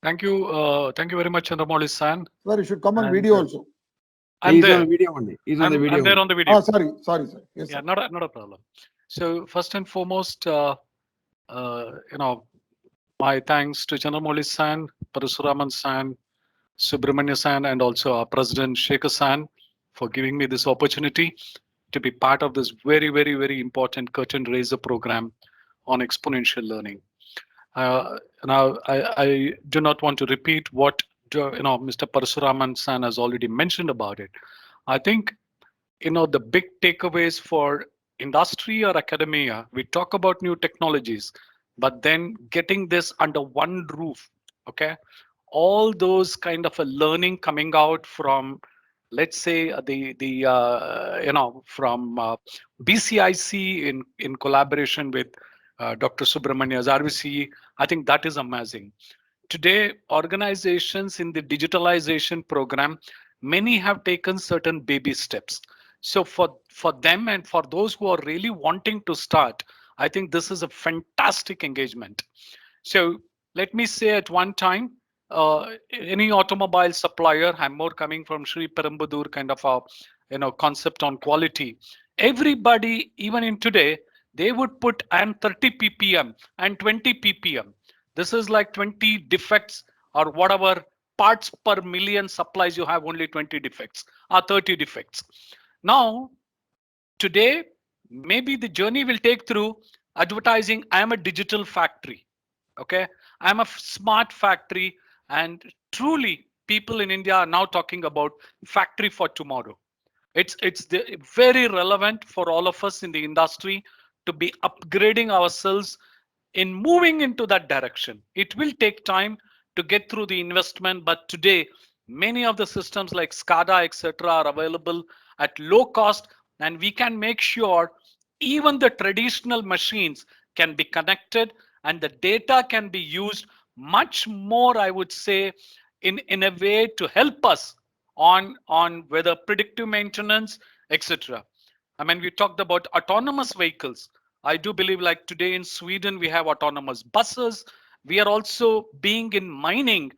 Thank you very much, Chandramouli San. Sir, you should come on video also. He's on video only. He's on the video. I'm there on the video. Oh, sorry, sir. Yes, Yeah, sir. not a problem. So first and foremost, my thanks to Chandramouli San, Parasuraman San, Subramanya San, and also our President Shekhar San for giving me this opportunity to be part of this very, very, very important curtain raiser program on exponential learning. Now, I do not want to repeat what Mr. Parasuraman San has already mentioned about it. I think the big takeaways for industry or academia, we talk about new technologies, but then getting this under one roof, okay? All those kind of a learning coming out from, let's say, from BCIC in collaboration with Dr. Subramania's RVC, I think that is amazing. Today, organizations in the digitalization program, many have taken certain baby steps. So for them and for those who are really wanting to start, I think this is a fantastic engagement. So let me say at one time, any automobile supplier, I'm more coming from Sri Perambudur kind of a concept on quality. Everybody, even in today, they would put I'm 30 ppm and 20 ppm. This is like 20 defects or whatever parts per million supplies you have, only 20 defects or 30 defects. Now, today, maybe the journey will take through advertising. I am a digital factory. Okay, I'm a smart factory, and truly people in India are now talking about factory for tomorrow. It's very relevant for all of us in the industry to be upgrading ourselves in moving into that direction. It will take time to get through the investment, but today many of the systems like SCADA, etc., are available at low cost, and we can make sure even the traditional machines can be connected and the data can be used much more, I would say, in a way to help us on whether predictive maintenance, etc. I mean, we talked about autonomous vehicles. I do believe like today in Sweden, we have autonomous buses. We are also being in mining.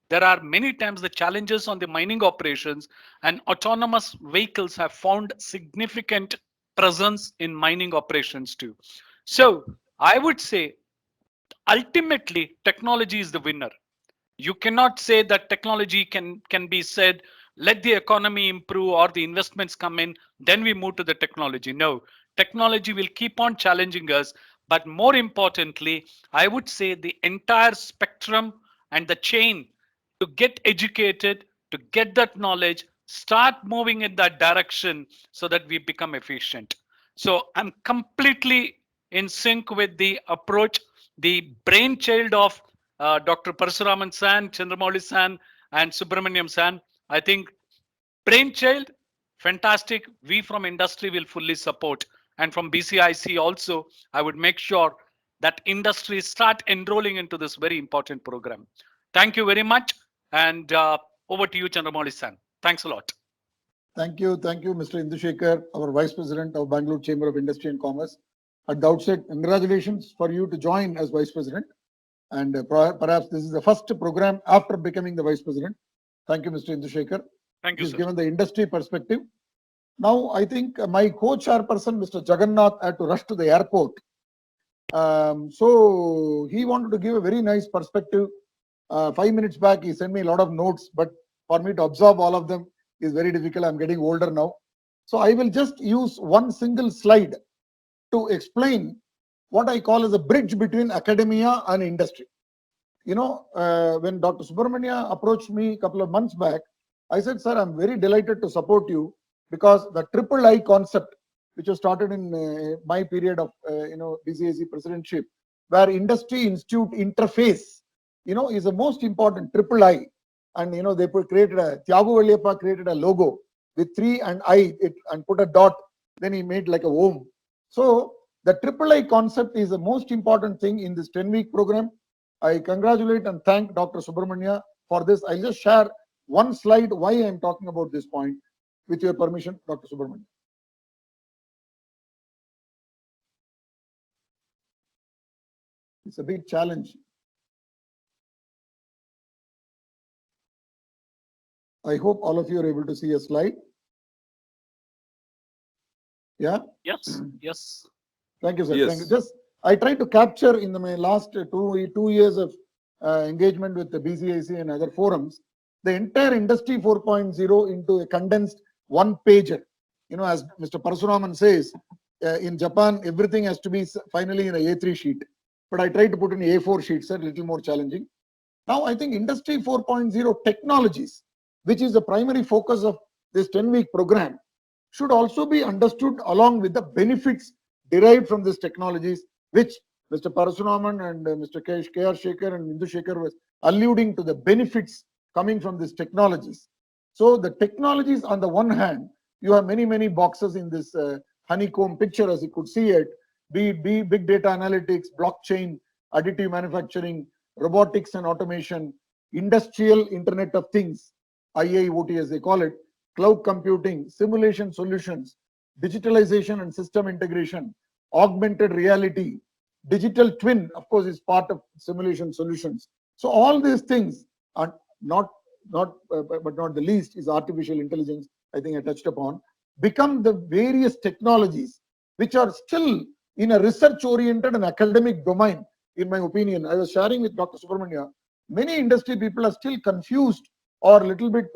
There are many times the challenges on the mining operations, and autonomous vehicles have found significant presence in mining operations too. So I would say ultimately technology is the winner. You cannot say that technology can be said, let the economy improve or the investments come in, then we move to the technology. No, technology will keep on challenging us. But more importantly, I would say the entire spectrum and the chain to get educated, to get that knowledge, start moving in that direction so that we become efficient. So I'm completely in sync with the approach, the brainchild of Dr. Parasuraman San, Chandramouli San, and Subramaniam San. I think brainchild, fantastic. We from industry will fully support. And from BCIC also, I would make sure that industry start enrolling into this very important program. Thank you very much. And over to you, Chandramouli San. Thanks a lot. Thank you, Mr. Indu Shekhar, our Vice President of Bangalore Chamber of Industry and Commerce. At the outset, congratulations for you to join as Vice President. And perhaps this is the first program after becoming the Vice President. Thank you, Mr. Indu Shekhar. Thank you, He's sir. given the industry perspective. Now, I think my co-chairperson, Mr. Jagannath, had to rush to the airport. So he wanted to give a very nice perspective. 5 minutes back, he sent me a lot of notes, but for me to absorb all of them is very difficult. I'm getting older now. So I will just use one single slide to explain what I call as a bridge between academia and industry. When Dr. Subramania approached me a couple of months back, I said, sir, I'm very delighted to support you because the triple I concept, which was started in my period of, BCIC presidentship, where industry institute interface, is the most important triple I. And, they created Thiago Valliyappa created a logo with 3 and I and put a dot, then he made like a Om. So the triple I concept is the most important thing in this 10-week program. I congratulate and thank Dr. Subramania for this. I'll just share one slide why I'm talking about this point with your permission, Dr. Subramania. It's a big challenge. I hope all of you are able to see a slide. Yeah? Yes, yes. Thank you, sir. Yes. Thank you. Just I tried to capture in my last two years of engagement with the BCIC and other forums, the entire industry 4.0 into a condensed one pager. As Mr. Parasuraman says, in Japan, everything has to be finally in a A3 sheet. But I tried to put in A4 sheets, a little more challenging. Now, I think industry 4.0 technologies, which is the primary focus of this 10-week program, should also be understood along with the benefits derived from these technologies, which Mr. Parasuraman and Mr. K.R. Shekhar and Indu Shekhar was alluding to the benefits coming from these technologies. So the technologies on the one hand, you have many, many boxes in this honeycomb picture as you could see it, be it big data analytics, blockchain, additive manufacturing, robotics and automation, industrial Internet of Things, IIoT as they call it, cloud computing, simulation solutions, digitalization and system integration, augmented reality, digital twin, of course, is part of simulation solutions. So all these things are not the least is artificial intelligence, I think I touched upon, become the various technologies which are still in a research-oriented and academic domain, in my opinion. I was sharing with Dr. Subramania, many industry people are still confused or a little bit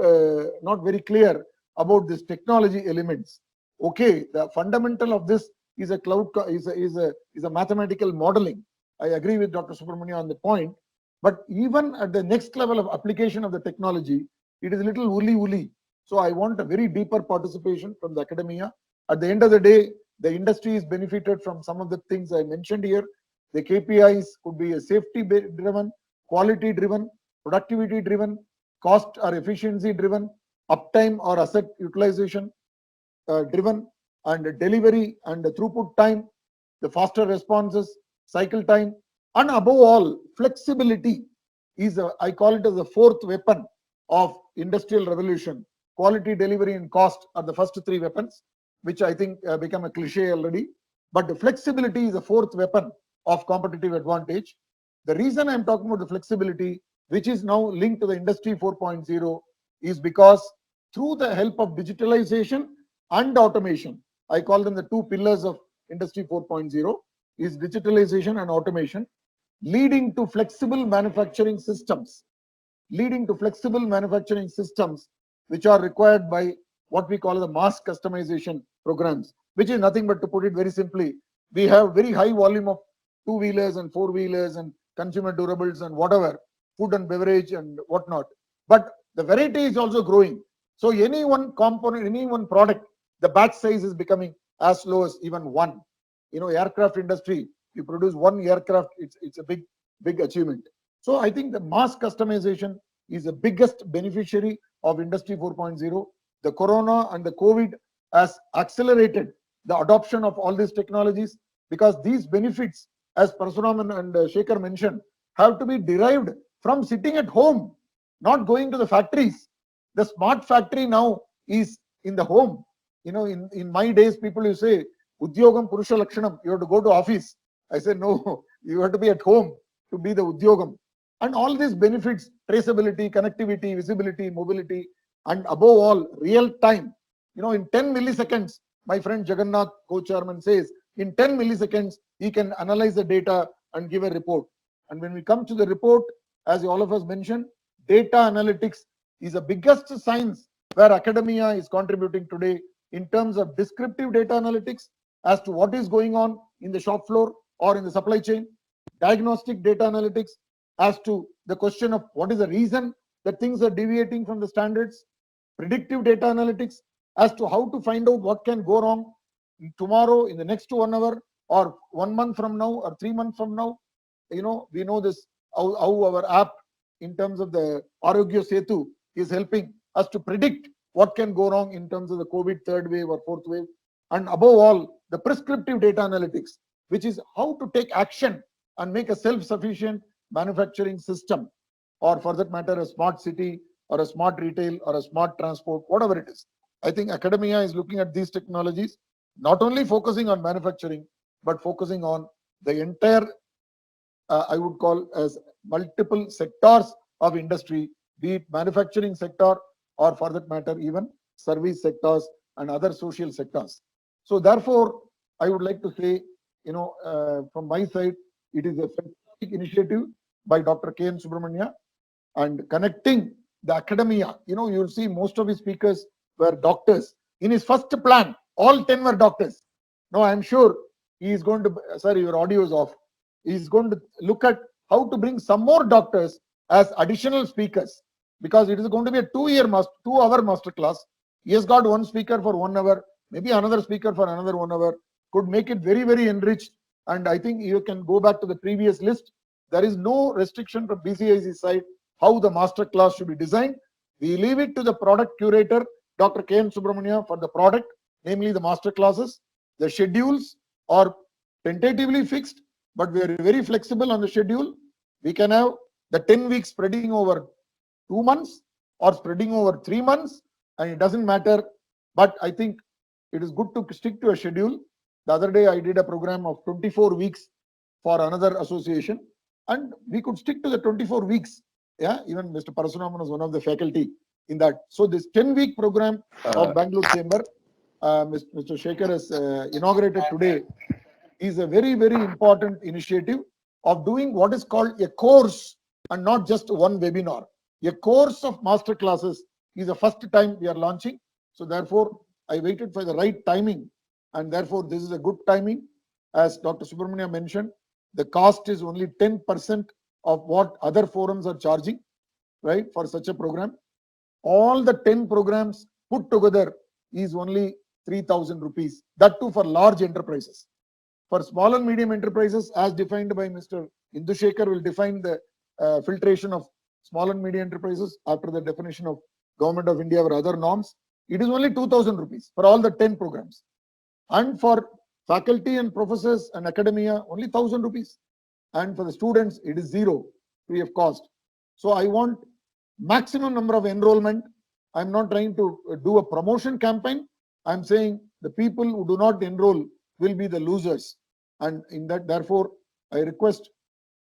not very clear about this technology elements. Okay, the fundamental of this is a cloud is a mathematical modeling. I agree with Dr. Subramania on the point, but even at the next level of application of the technology, it is a little woolly. So I want a very deeper participation from the academia. At the end of the day, the industry is benefited from some of the things I mentioned here. The KPIs could be a safety driven, quality driven, productivity driven, cost or efficiency driven, uptime or asset utilization driven, and delivery and the throughput time, the faster responses, cycle time, and above all, flexibility is I call it as the fourth weapon of industrial revolution. Quality, delivery, and cost are the first three weapons, which I think become a cliche already. But the flexibility is the fourth weapon of competitive advantage. The reason I'm talking about the flexibility, which is now linked to the industry 4.0, is because through the help of digitalization and automation, I call them the two pillars of industry 4.0, is digitalization and automation, leading to flexible manufacturing systems, which are required by what we call the mass customization programs, which is nothing but, to put it very simply, we have very high volume of two-wheelers and four-wheelers and consumer durables and whatever, food and beverage and whatnot. But the variety is also growing. So any one component, any one product, the batch size is becoming as low as even one. Aircraft industry, you produce one aircraft, it's a big achievement. So I think the mass customization is the biggest beneficiary of industry 4.0. The corona and the COVID has accelerated the adoption of all these technologies, because these benefits, as Parasuraman and Shekhar mentioned, have to be derived from sitting at home, not going to the factories. The smart factory now is in the home. In my days, people used to say, Udyogam Purusha Lakshanam, you have to go to office. I said, no, you have to be at home to be the Udyogam. And all these benefits, traceability, connectivity, visibility, mobility, and above all, real time. In 10 milliseconds, my friend Jagannath, co-chairman, says in 10 milliseconds, he can analyze the data and give a report. And when we come to the report, as all of us mentioned, data analytics is the biggest science where academia is contributing today in terms of descriptive data analytics as to what is going on in the shop floor or in the supply chain, diagnostic data analytics as to the question of what is the reason that things are deviating from the standards, predictive data analytics as to how to find out what can go wrong tomorrow, in the next 1 hour, or 1 month from now, or 3 months from now. We know this, how our app in terms of the Arogya Setu is helping us to predict what can go wrong in terms of the COVID third wave or fourth wave. And above all, the prescriptive data analytics, which is how to take action and make a self-sufficient manufacturing system, or for that matter, a smart city or a smart retail or a smart transport, whatever it is. I think academia is looking at these technologies, not only focusing on manufacturing, but focusing on the entire, I would call as multiple sectors of industry, be it manufacturing sector or for that matter, even service sectors and other social sectors. So therefore, I would like to say, from my side, it is a fantastic initiative by Dr. K.N. Subramania, and connecting the academia. You'll see most of his speakers were doctors. In his first plan, all 10 were doctors. Now I'm sure he is going to, sorry, your audio is off. He is going to look at how to bring some more doctors as additional speakers, because it is going to be a 2-hour master class. He has got one speaker for 1 hour, maybe another speaker for another 1 hour, could make it very, very enriched. And I think you can go back to the previous list. There is no restriction from BCIC side how the master class should be designed. We leave it to the product curator, Dr. K.N. Subramania, for the product, namely the master classes. The schedules are tentatively fixed, but we are very flexible on the schedule. We can have the 10 weeks spreading over 2 months or spreading over 3 months, and it doesn't matter. But I think it is good to stick to a schedule. The other day I did a program of 24 weeks for another association, and we could stick to the 24 weeks. Yeah, even Mr. Parasunaman was one of the faculty in that. So this 10-week program of Bangalore Chamber, Mr. Shekhar has inaugurated today, is a very, very important initiative of doing what is called a course and not just one webinar. A course of master classes is the first time we are launching. So therefore, I waited for the right timing, and therefore this is a good timing. As Dr. Subramania mentioned, the cost is only 10% of what other forums are charging, right, for such a program. All the 10 programs put together is only 3,000 rupees. That too for large enterprises. For small and medium enterprises, as defined by Mr. Indushekar, will define the filtration of small and medium enterprises after the definition of Government of India or other norms. It is only 2,000 rupees for all the 10 programs. And for faculty and professors and academia, only 1,000 rupees. And for the students, it is zero, free of cost. So I want maximum number of enrollment. I'm not trying to do a promotion campaign. I'm saying the people who do not enroll will be the losers. And in that, therefore, I request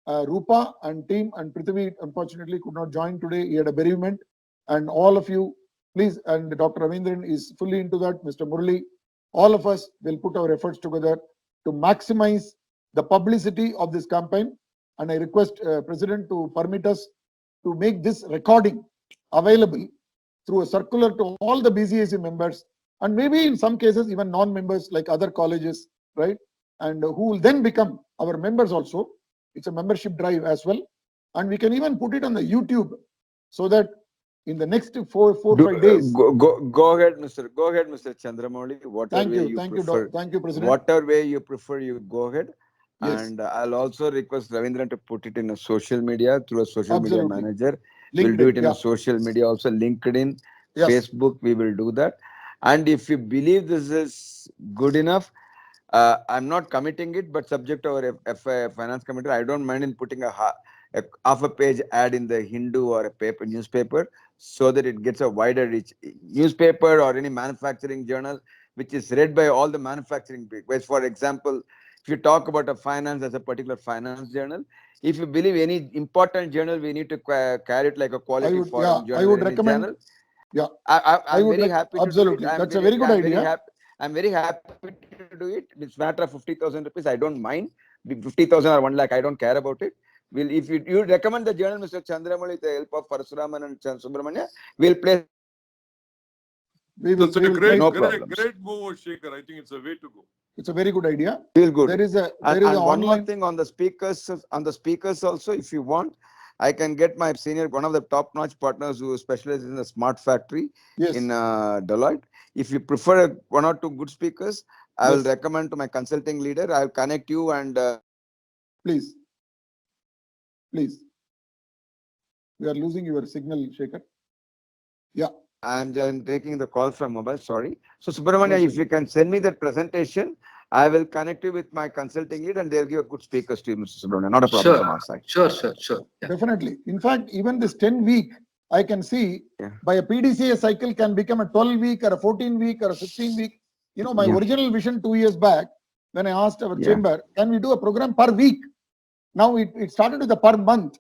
Rupa and team, and Prithvi unfortunately could not join today. He had a bereavement. And all of you, please, and Dr. Ravindran is fully into that, Mr. Murali, all of us will put our efforts together to maximize the publicity of this campaign. And I request President to permit us to make this recording available through a circular to all the BCIC members, and maybe in some cases even non-members like other colleges, right? And who will then become our members also. It's a membership drive as well. And we can even put it on the YouTube so that in the next 4-5 days. Go ahead, Mr. Chandramouli. Whatever way you prefer. Thank you, President. Whatever way you prefer, you go ahead. Yes. And I'll also request Ravindran to put it in a social media through a social media manager. LinkedIn, we'll do it in a social media also, LinkedIn, yes. Facebook, we will do that. And if you believe this is good enough, I'm not committing it, but subject to our finance committee, I don't mind in putting a half a page ad in the Hindu or a newspaper, so that it gets a wider reach. Newspaper or any manufacturing journal, which is read by all the manufacturing people. For example, if you talk about a finance as a particular finance journal, if you believe any important journal, we need to carry it like a quality forum journal. I would recommend. Channel. Yeah, I'm very happy to absolutely. do it. That's a very good idea. I'm very happy to do it. It's matter of 50,000 rupees. I don't mind. 50,000 or 1 lakh, I don't care about it. We'll, if you recommend the journal, Mr. Chandramali, with the help of Parasuraman and Subramania, we'll place. We will, That's a we will great, no great, problems. great move, Shekhar. I think it's a way to go. It's a very good idea. Feel good. There is a And an one more online thing on the speakers also, if you want, I can get my senior, one of the top-notch partners who specializes in the smart factory yes, in Deloitte. If you prefer one or two good speakers, I will yes, recommend to my consulting leader. I'll connect you and please, please. We are losing your signal, Shekhar. Yeah. I'm just taking the call from mobile. Sorry. So Subramania, No, if you can send me that presentation, I will connect you with my consulting lead and they'll give a good speakers to you, Mr. Subramania. Not a problem from our side. Sure. Yeah. Definitely. In fact, even this 10-week, I can see Yeah. by a PDCA cycle can become a 12-week or a 14-week or a 16-week. You know, my Yeah. original vision 2 years back, when I asked our Yeah. chamber, can we do a program per week? Now it started with a per month.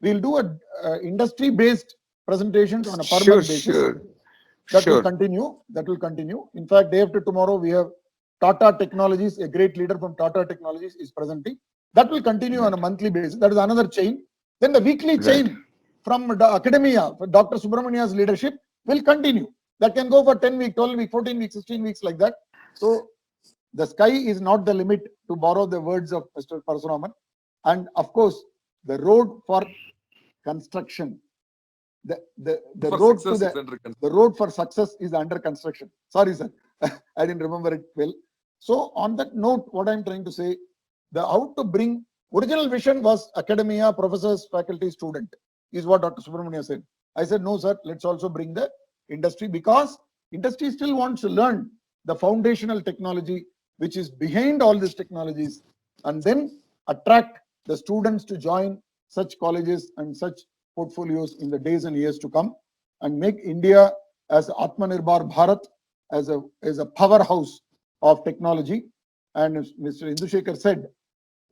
We'll do a industry-based presentations on a per month basis. That will continue. That will continue. In fact, day after tomorrow, we have Tata Technologies, a great leader from Tata Technologies is presenting. That will continue on a monthly basis. That is another chain. Then the weekly chain from the academia, for Dr. Subramania's leadership will continue. That can go for 10 weeks, 12 weeks, 14 weeks, 16 weeks like that. So the sky is not the limit, to borrow the words of Mr. Parasuraman. And of course, the road for construction, the For road success to is under the road for success is under construction. Sorry, sir. I didn't remember it well. So on that note, what I'm trying to say, the how to bring original vision was academia, professors, faculty, student, is what Dr. Subramania said. I said, no, sir, let's also bring the industry, because industry still wants to learn the foundational technology which is behind all these technologies, and then attract the students to join such colleges and such portfolios in the days and years to come, and make India as Atmanirbhar Bharat, as a powerhouse of technology. And as Mr. Indushekar said,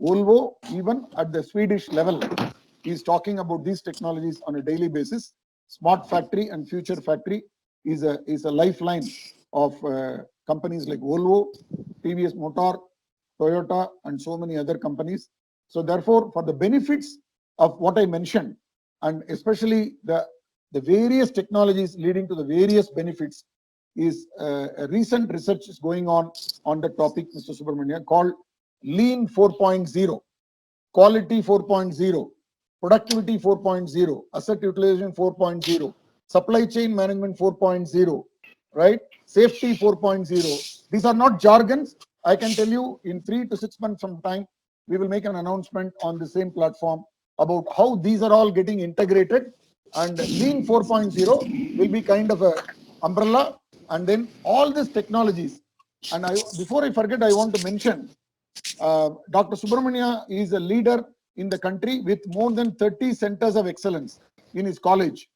Volvo, even at the Swedish level, is talking about these technologies on a daily basis. Smart factory and future factory is a lifeline of companies like Volvo, TVS Motor, Toyota, and so many other companies. So therefore, for the benefits of what I mentioned, and especially the various technologies leading to the various benefits, is a recent research is going on the topic, Mr. Subramania, called Lean 4.0, Quality 4.0, Productivity 4.0, Asset Utilization 4.0, Supply Chain Management 4.0, right? Safety 4.0. These are not jargons. I can tell you in 3 to 6 months from time, we will make an announcement on the same platform about how these are all getting integrated, and Lean 4.0 will be kind of a umbrella, and then all these technologies. And before I forget, I want to mention Dr. Subramania is a leader in the country with more than 30 centers of excellence in his college.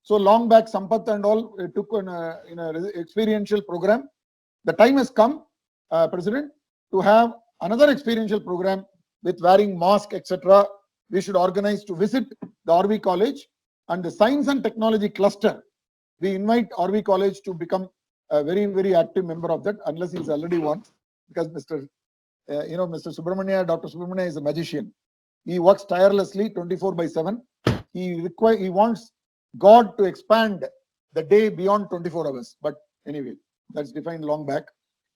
So long back, Sampath and all took in an experiential program. The time has come, President, to have another experiential program with wearing mask, etc. We should organize to visit the RV College and the Science and Technology Cluster. We invite RV College to become a very, very active member of that, unless he's already one, because Mr. Mr. Subramania, Dr. Subramania is a magician. He works tirelessly 24/7. He wants God to expand the day beyond 24 hours. But anyway, that's defined long back.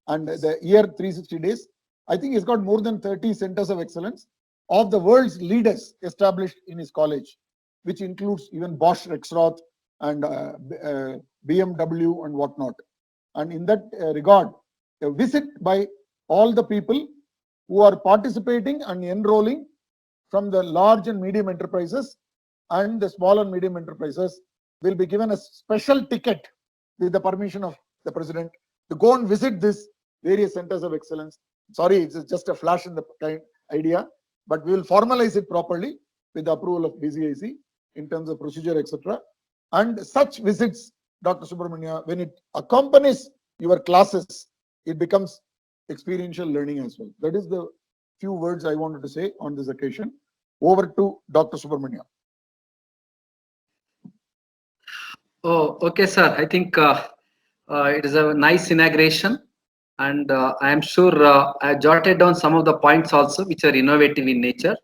And the year 360 days, I think he's got more than 30 centers of excellence of the world's leaders established in his college, which includes even Bosch, Rexroth, and BMW and whatnot. And in that regard, a visit by all the people who are participating and enrolling from the large and medium enterprises and the small and medium enterprises will be given a special ticket with the permission of the president to go and visit this various centers of excellence. Sorry, it's just a flash in the idea, but we will formalize it properly with the approval of BCIC in terms of procedure, etc. And such visits, Dr. Subramania, when it accompanies your classes, it becomes experiential learning as well. That is the few words I wanted to say on this occasion. Over to Dr. Subramania. Oh, okay, sir. I think it is a nice inauguration. And I am sure I jotted down some of the points also which are innovative in nature.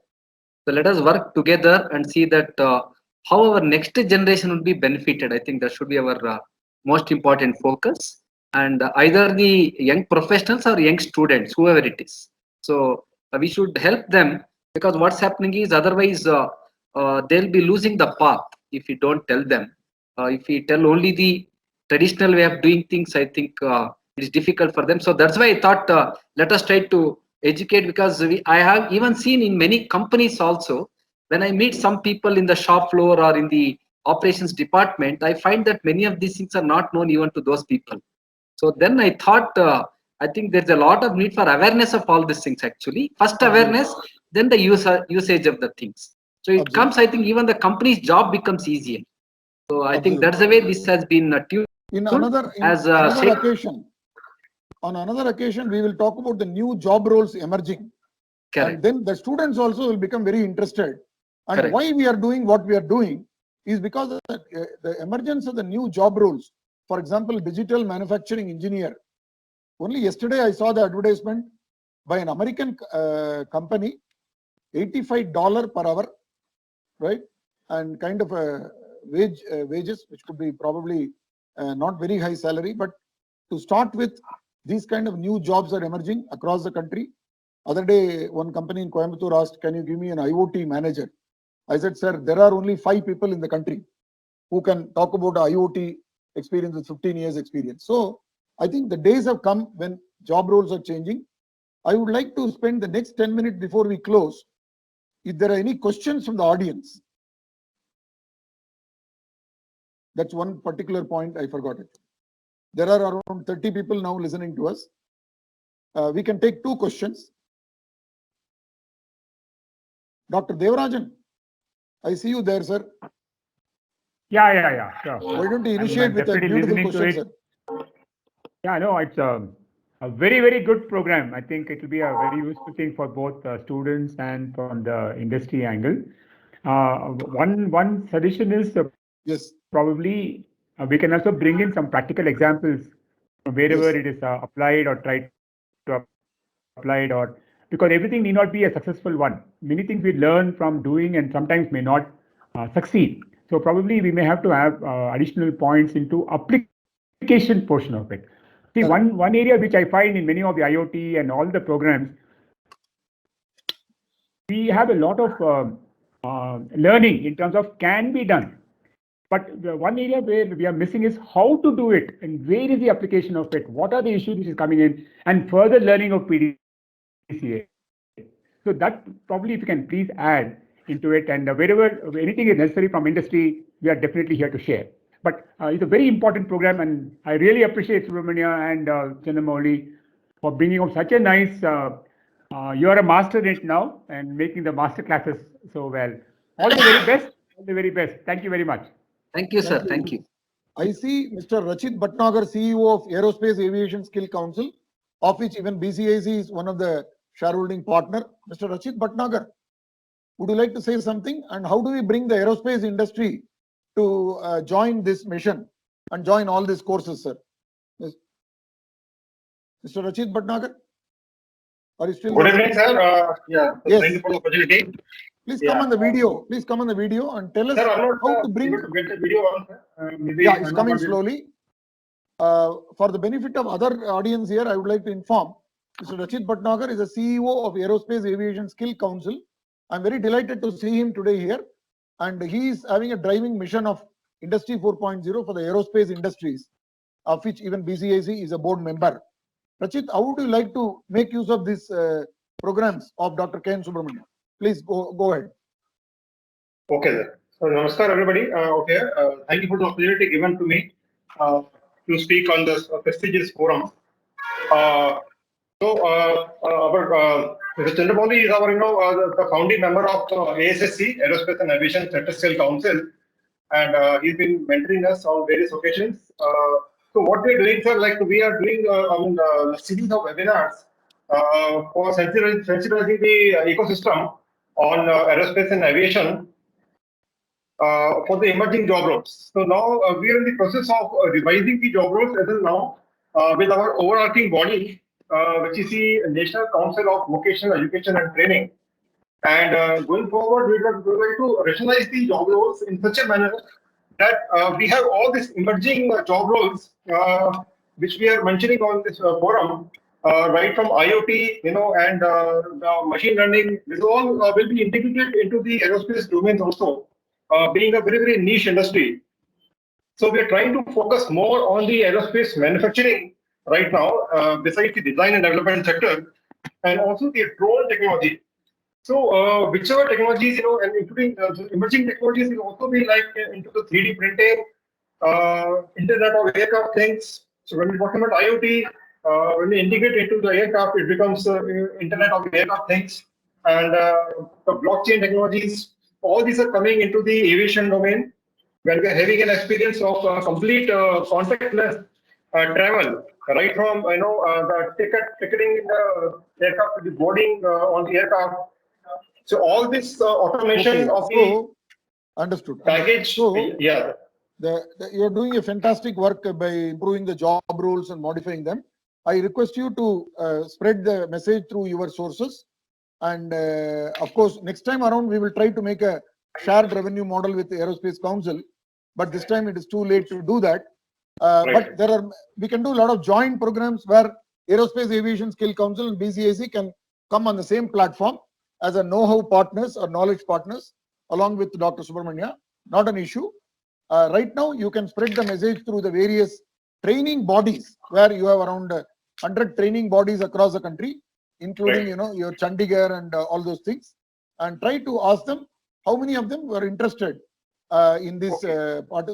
So let us work together and see that how our next generation will be benefited. I think that should be our most important focus. And either the young professionals or young students, whoever it is. So we should help them, because what's happening is otherwise they'll be losing the path if we don't tell them. If we tell only the traditional way of doing things, I think it's difficult for them. So that's why I thought let us try to educate, because I have even seen in many companies also, when I meet some people in the shop floor or in the operations department, I find that many of these things are not known even to those people. So then I thought, I think there's a lot of need for awareness of all these things actually. First awareness, then the usage of the things. So it comes, I think even the company's job becomes easier. So I think that's the way this has been tuned. On another occasion, we will talk about the new job roles emerging. Correct. And then the students also will become very interested. And Correct. why we are doing what we are doing is because of the emergence of the new job roles. For example, digital manufacturing engineer. Only yesterday I saw the advertisement by an American company, $85 per hour, right? And kind of a wages, which could be probably not very high salary, but to start with, these kind of new jobs are emerging across the country. Other day, one company in Coimbatore asked, can you give me an IoT manager? I said, sir, there are only 5 people in the country who can talk about IoT experience with 15 years experience. So I think the days have come when job roles are changing. I would like to spend the next 10 minutes before we close. If there are any questions from the audience, that's one particular point, I forgot it. There are around 30 people now listening to us. We can take 2 questions. Dr. Devarajan, I see you there, sir. Yeah, sure. Why don't you initiate with a beautiful question, sir? Yeah, no, it's a very, very good program. I think it will be a very useful thing for both students and from the industry angle. One suggestion is yes, probably we can also bring in some practical examples wherever it is applied or tried to applied, or because everything need not be a successful one. Many things we learn from doing and sometimes may not succeed. So probably we may have to have additional points into application portion of it. See, one area which I find in many of the IoT and all the programs, we have a lot of learning in terms of can be done. But the one area where we are missing is how to do it and where is the application of it, what are the issues which is coming in, and further learning of PDCA. So that probably if you can please add into it, and wherever anything is necessary from industry, we are definitely here to share. But it's a very important program, and I really appreciate Subramania and Chandramouli for bringing up such a nice. You are a master in it now and making the master classes so well. All the very best. All the very best. Thank you very much. Thank you, sir. Thank you. I see Mr. Rachit Bhatnagar, CEO of Aerospace Aviation Skill Council, of which even BCIC is one of the shareholding partner. Mr. Rachit Bhatnagar, would you like to say something? And how do we bring the aerospace industry to join this mission and join all these courses, sir? Yes. Mr. Rachit Bhatnagar, are you still? Good evening, sir. Yes. Thank you for the opportunity. Please come on the video. Please come on the video and tell us sir, how to bring. Get the video on, sir. It's coming slowly. For the benefit of other audience here, I would like to inform Mr. Rachit Bhatnagar is the CEO of Aerospace Aviation Skill Council. I'm very delighted to see him today here, and he is having a driving mission of Industry 4.0 for the aerospace industries, of which even BCIC is a board member. Rachit, how would you like to make use of these programs of Dr. K. Subramania? Please go ahead. Okay, sir. So, namaskar, everybody. Thank you for the opportunity given to me to speak on this prestigious forum. Mr. Chandramouli is our, the founding member of ASSC, Aerospace and Aviation Statistical Council, and he's been mentoring us on various occasions. So what we are doing, sir, like we are doing a series of webinars for sensitizing the ecosystem on aerospace and aviation for the emerging job roles. So now we are in the process of revising the job roles as of now, with our overarching body, which is the National Council of Vocational Education and Training. And going forward, we would like to rationalize the job roles in such a manner that we have all these emerging job roles, which we are mentioning on this forum, right from IoT, and the machine learning. This all will be integrated into the aerospace domains also, being a very, very niche industry. So we are trying to focus more on the aerospace manufacturing right now, besides the design and development sector, and also the drone technology. So whichever technologies, and including emerging technologies will also be like into the 3D printing, Internet of Aircraft things. So when we talk about IoT, when we integrate into the aircraft, it becomes Internet of Aircraft things. And the blockchain technologies, all these are coming into the aviation domain, where we are having an experience of complete contactless travel, right from the ticketing in the aircraft to the boarding on the aircraft. So all this automation of the understood. package, So yeah. You're doing a fantastic work by improving the job rules and modifying them. I request you to spread the message through your sources. And of course, next time around, we will try to make a shared revenue model with the Aerospace Council. But this time it is too late to do that. Right. But we can do a lot of joint programs where Aerospace Aviation Skill Council and BCIC can come on the same platform as a know-how partners or knowledge partners along with Dr. Subramania. Not an issue. Right now, you can spread the message through the various training bodies where you have around 100 training bodies across the country, including your Chandigarh and all those things, and try to ask them how many of them were interested in this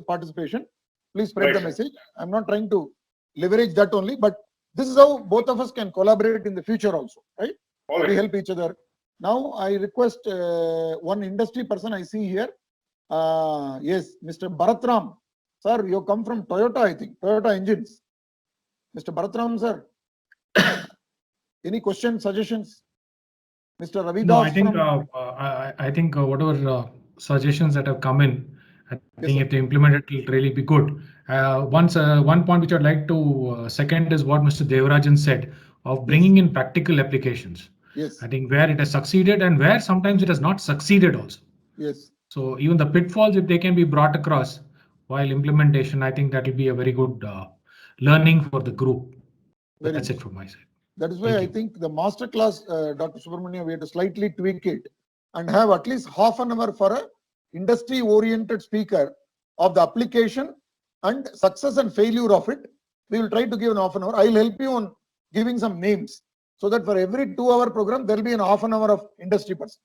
participation. Please spread the message. I'm not trying to leverage that only, but this is how both of us can collaborate in the future also, right? We help each other. Now, I request one industry person I see here. Yes, Mr. Bharatram. Sir, you come from Toyota, I think. Toyota Engines. Mr. Bharatram, sir. Any questions, suggestions? Mr. Ravidas. No, I think whatever suggestions that have come in, I think if they implement it, it'll really be good. One point which I'd like to second is what Mr. Devarajan said of bringing in practical applications. Yes. I think where it has succeeded and where sometimes it has not succeeded also. Yes. So even the pitfalls, if they can be brought across while implementation, I think that will be a very good learning for the group. That's it from my side. That is why I think the master class, Dr. Subramania, we have to slightly tweak it and have at least half an hour for a industry-oriented speaker of the application and success and failure of it. We will try to give an half an hour. I'll help you on giving some names so that for every 2-hour program, there will be an half an hour of industry person.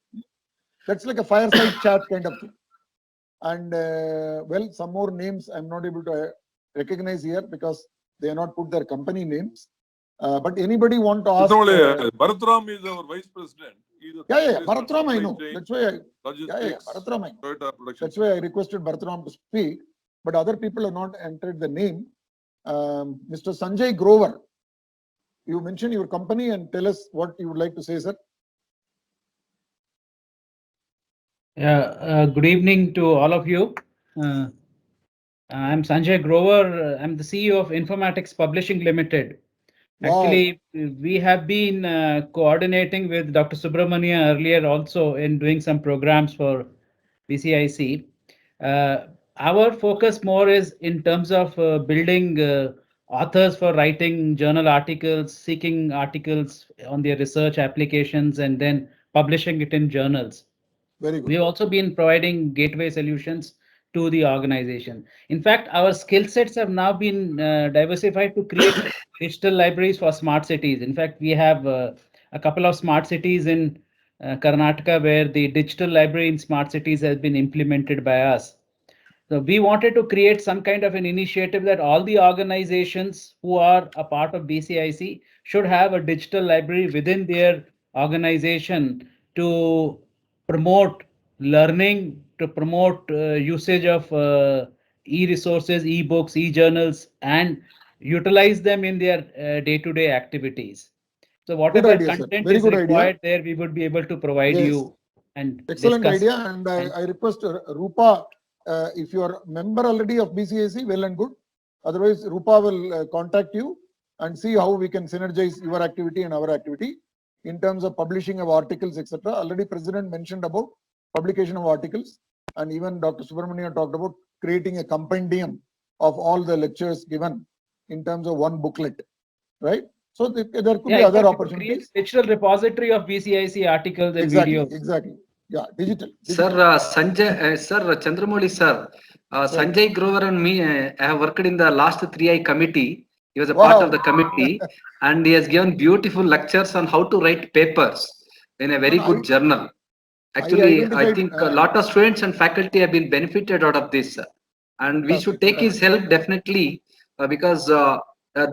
That's like a fireside chat kind of thing. And well, some more names I'm not able to recognize here because they have not put their company names. But anybody want to ask? Bharatram is our vice president. Yeah, Bharatram I know. That's why Bharatram I know. That's why I requested Bharatram to speak. But other people have not entered the name. Mr. Sanjay Grover, you mention your company and tell us what you would like to say, sir. Good evening to all of you. I'm Sanjay Grover. I'm the CEO of Informatics Publishing Limited. Wow. Actually, we have been coordinating with Dr. Subramania earlier also in doing some programs for BCIC. Our focus more is in terms of building authors for writing journal articles, seeking articles on their research applications, and then publishing it in journals. Very good. We've also been providing gateway solutions to the organization. In fact, our skill sets have now been diversified to create digital libraries for smart cities. In fact, we have a couple of smart cities in Karnataka where the digital library in smart cities has been implemented by us. So we wanted to create some kind of an initiative that all the organizations who are a part of BCIC should have a digital library within their organization to promote learning, to promote usage of e-resources, e-books, e-journals, and utilize them in their day-to-day activities. So whatever content is required there, we would be able to provide you and excellent discuss. idea. And I request Rupa, if you are a member already of BCIC, well and good. Otherwise, Rupa will contact you and see how we can synergize your activity and our activity in terms of publishing of articles, etc. Already President mentioned about publication of articles, and even Dr. Subramania talked about creating a compendium of all the lectures given in terms of one booklet, right? So there could be other opportunities. Digital repository of BCIC articles and videos. Exactly. Yeah, digital. Sir, Sanjay, sir, Chandramouli, sir, Sanjay Grover and me have worked in the last 3I committee. He was a part of the committee, and he has given beautiful lectures on how to write papers in a very good journal. Actually, I think a lot of students and faculty have been benefited out of this, and we should take his help definitely, because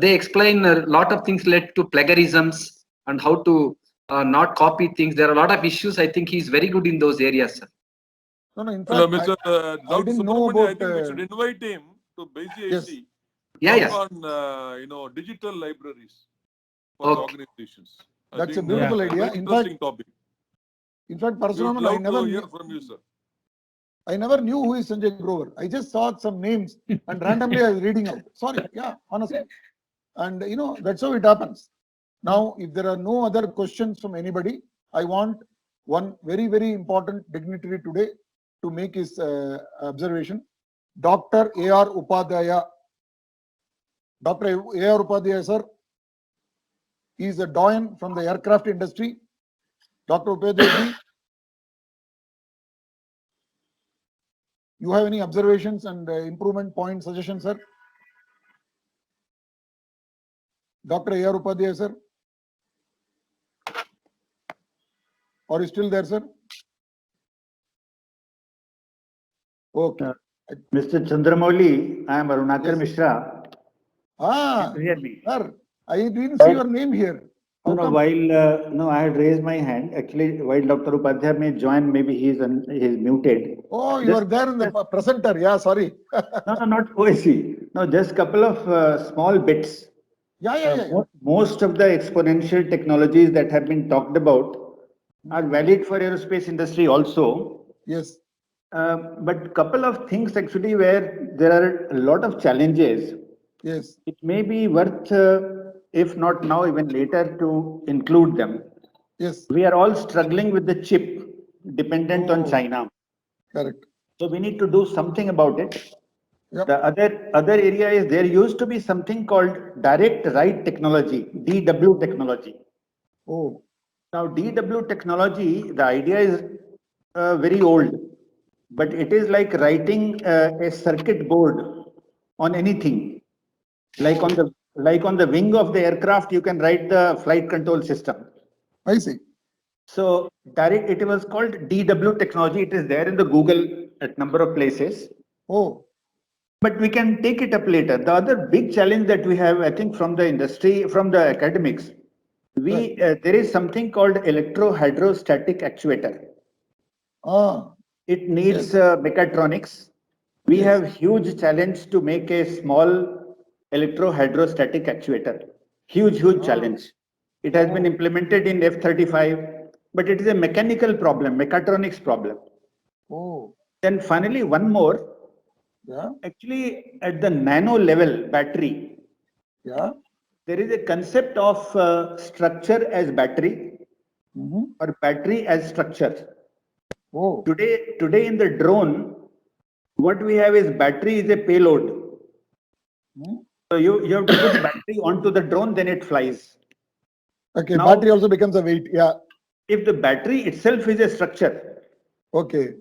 they explain a lot of things related to plagiarisms and how to not copy things. There are a lot of issues. I think he's very good in those areas, sir. No, in fact, Hello, Mr. I didn't know Subramania, about. I think we should invite him to BCIC. Yes. On digital libraries for the organizations. That's a beautiful idea. Interesting topic. In fact, We would Parasuram, love to hear from you, sir. I never knew who is Sanjay Grover. I just saw some names and randomly I was reading out. Sorry, yeah, honestly. And that's how it happens. Now, if there are no other questions from anybody, I want one very, very important dignitary today to make his observation. Dr. A.R. Upadhyaya. Dr. A.R. Upadhyaya, sir, he is a doyen from the aircraft industry. Dr. Upadhyaya, you have any observations and improvement point suggestions, sir? Dr. A.R. Upadhyaya, sir? Are you still there, sir? Okay. Mr. Chandramouli, I am Arunakar Mishra. Ah, hear me? Sir, I didn't see your name here. No, while I had raised my hand. Actually, while Dr. Upadhyaya may join, maybe he is muted. Oh, you are there in the presenter. Yeah, sorry. No, not OSC. No, just couple of small bits. Yeah. Most of the exponential technologies that have been talked about are valid for aerospace industry also. Yes. But couple of things actually where there are a lot of challenges. Yes. It may be worth, if not now, even later, to include them. Yes. We are all struggling with the chip dependent on China. Correct. So we need to do something about it. Yep. The other area is there used to be something called direct write technology, DW technology. Oh. Now DW technology, the idea is very old, but it is like writing a circuit board on anything. Like on the wing of the aircraft, you can write the flight control system. I see. So it was called DW technology. It is there in the Google at number of places. Oh. But we can take it up later. The other big challenge that we have, I think, from the industry, from the academics, there is something called Electro Hydrostatic Actuator. It needs mechatronics. We have huge challenge to make a small Electro Hydrostatic Actuator. Huge challenge. It has been implemented in F-35, but it is a mechanical problem, mechatronics problem. Oh. Then finally, one more. Yeah. Actually, at the nano level battery, there is a concept of structure as battery or battery as structure. Oh. Today in the drone, what we have is battery is a payload. So you have to put battery onto the drone, then it flies. Okay, now, battery also becomes a weight. Yeah. If the battery itself is a structure. Okay.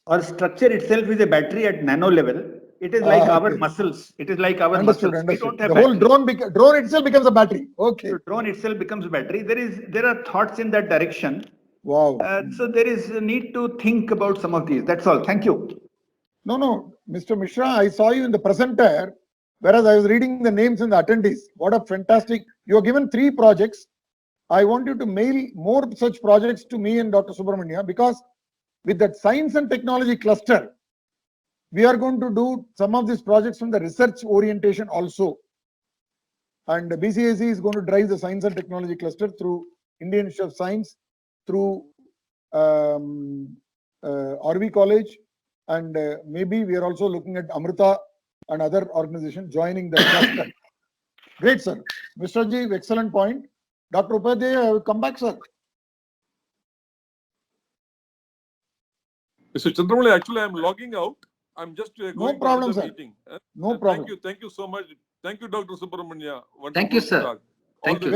Or structure itself is a battery at nano level. It is like our muscles. It is like our muscles. Understood. We don't have the whole drone itself becomes a battery. Okay. The drone itself becomes a battery. There are thoughts in that direction. Wow. So there is a need to think about some of these. That's all. Thank you. No, Mr. Mishra, I saw you in the presenter, whereas I was reading the names and the attendees. What a fantastic! You are given 3 projects. I want you to mail more such projects to me and Dr. Subramania, because with that science and technology cluster, we are going to do some of these projects from the research orientation also. And the BCIC is going to drive the science and technology cluster through Indian Institute of Science, through RV College, and maybe we are also looking at Amrita and other organizations joining the cluster. Great, sir. Mr. Ji, excellent point. Dr. Upadhyay, I will come back, sir. Mr. Chandramani, actually, I'm logging out. I'm just going problem, to sir. another meeting. No problem. Thank you so much. Thank you, Dr. Subramania. Thank you, sir. Talk. Thank you.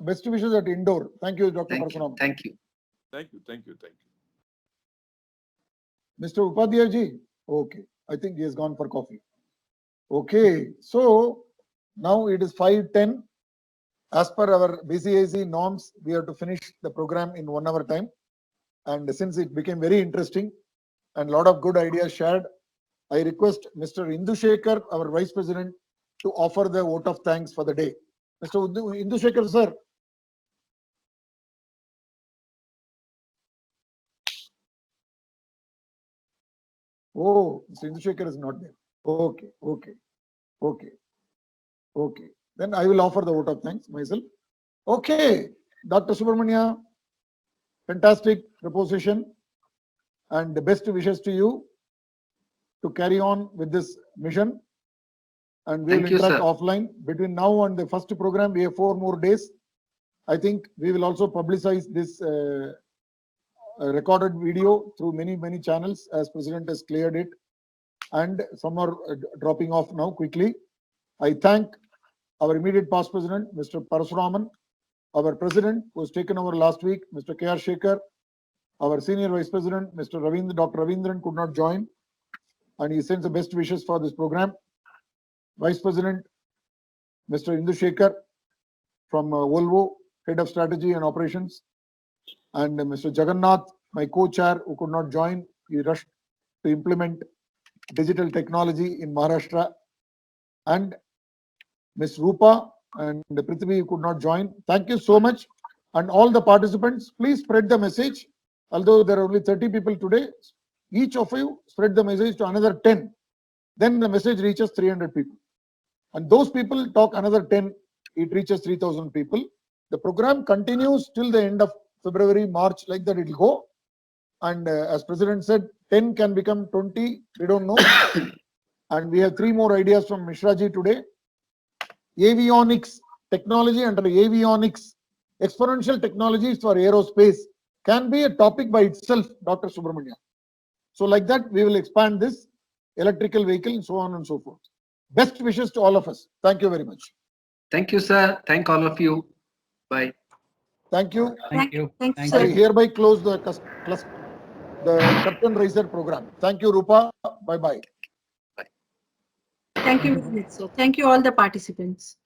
Best wishes at indoor. Thank you, Dr. Thank you. Parasuram. Thank you. Mr. Upadhyay ji. Okay. I think he has gone for coffee. Okay. So now it is 5:10. As per our BCIC norms, we have to finish the program in 1 hour time. And since it became very interesting and a lot of good ideas shared, I request Mr. Indushekar, our Vice President, to offer the vote of thanks for the day. Mr. Indushekar, sir. Oh, Mr. Indushekar is not there. Okay. Then I will offer the vote of thanks myself. Okay, Dr. Subramania, fantastic proposition and the best wishes to you to carry on with this mission. And we will interact offline. Between now and the first program, we have 4 more days. I think we will also publicize this recorded video through many channels as President has cleared it. And some are dropping off now quickly. I thank our immediate past President, Mr. Parasuraman, our President who has taken over last week, Mr. K.R. Shekhar, our Senior Vice President, Mr. Dr. Ravindran could not join, and he sends the best wishes for this program. Vice President, Mr. Indushekar from Volvo, Head of Strategy and Operations, and Mr. Jagannath, my co-chair, who could not join. He rushed to implement digital technology in Maharashtra, and Ms. Rupa and Prithvi, who could not join. Thank you so much. And all the participants, please spread the message. Although there are only 30 people today, each of you spread the message to another 10. Then the message reaches 300 people. And those people talk another 10, it reaches 3,000 people. The program continues till the end of February, March, like that it will go. And as President said, 10 can become 20, we don't know. And we have 3 more ideas from Mishraji today. Avionics technology under avionics, exponential technologies for aerospace can be a topic by itself, Dr. Subramania. So like that, we will expand this electrical vehicle and so on and so forth. Best wishes to all of us. Thank you very much. Thank you, sir. Thank all of you. Bye. Thank you. Thank you. Thanks, I sir. hereby close the curtain raiser program. Thank you, Rupa. Bye-bye. Thank you very much, sir. Thank you all the participants.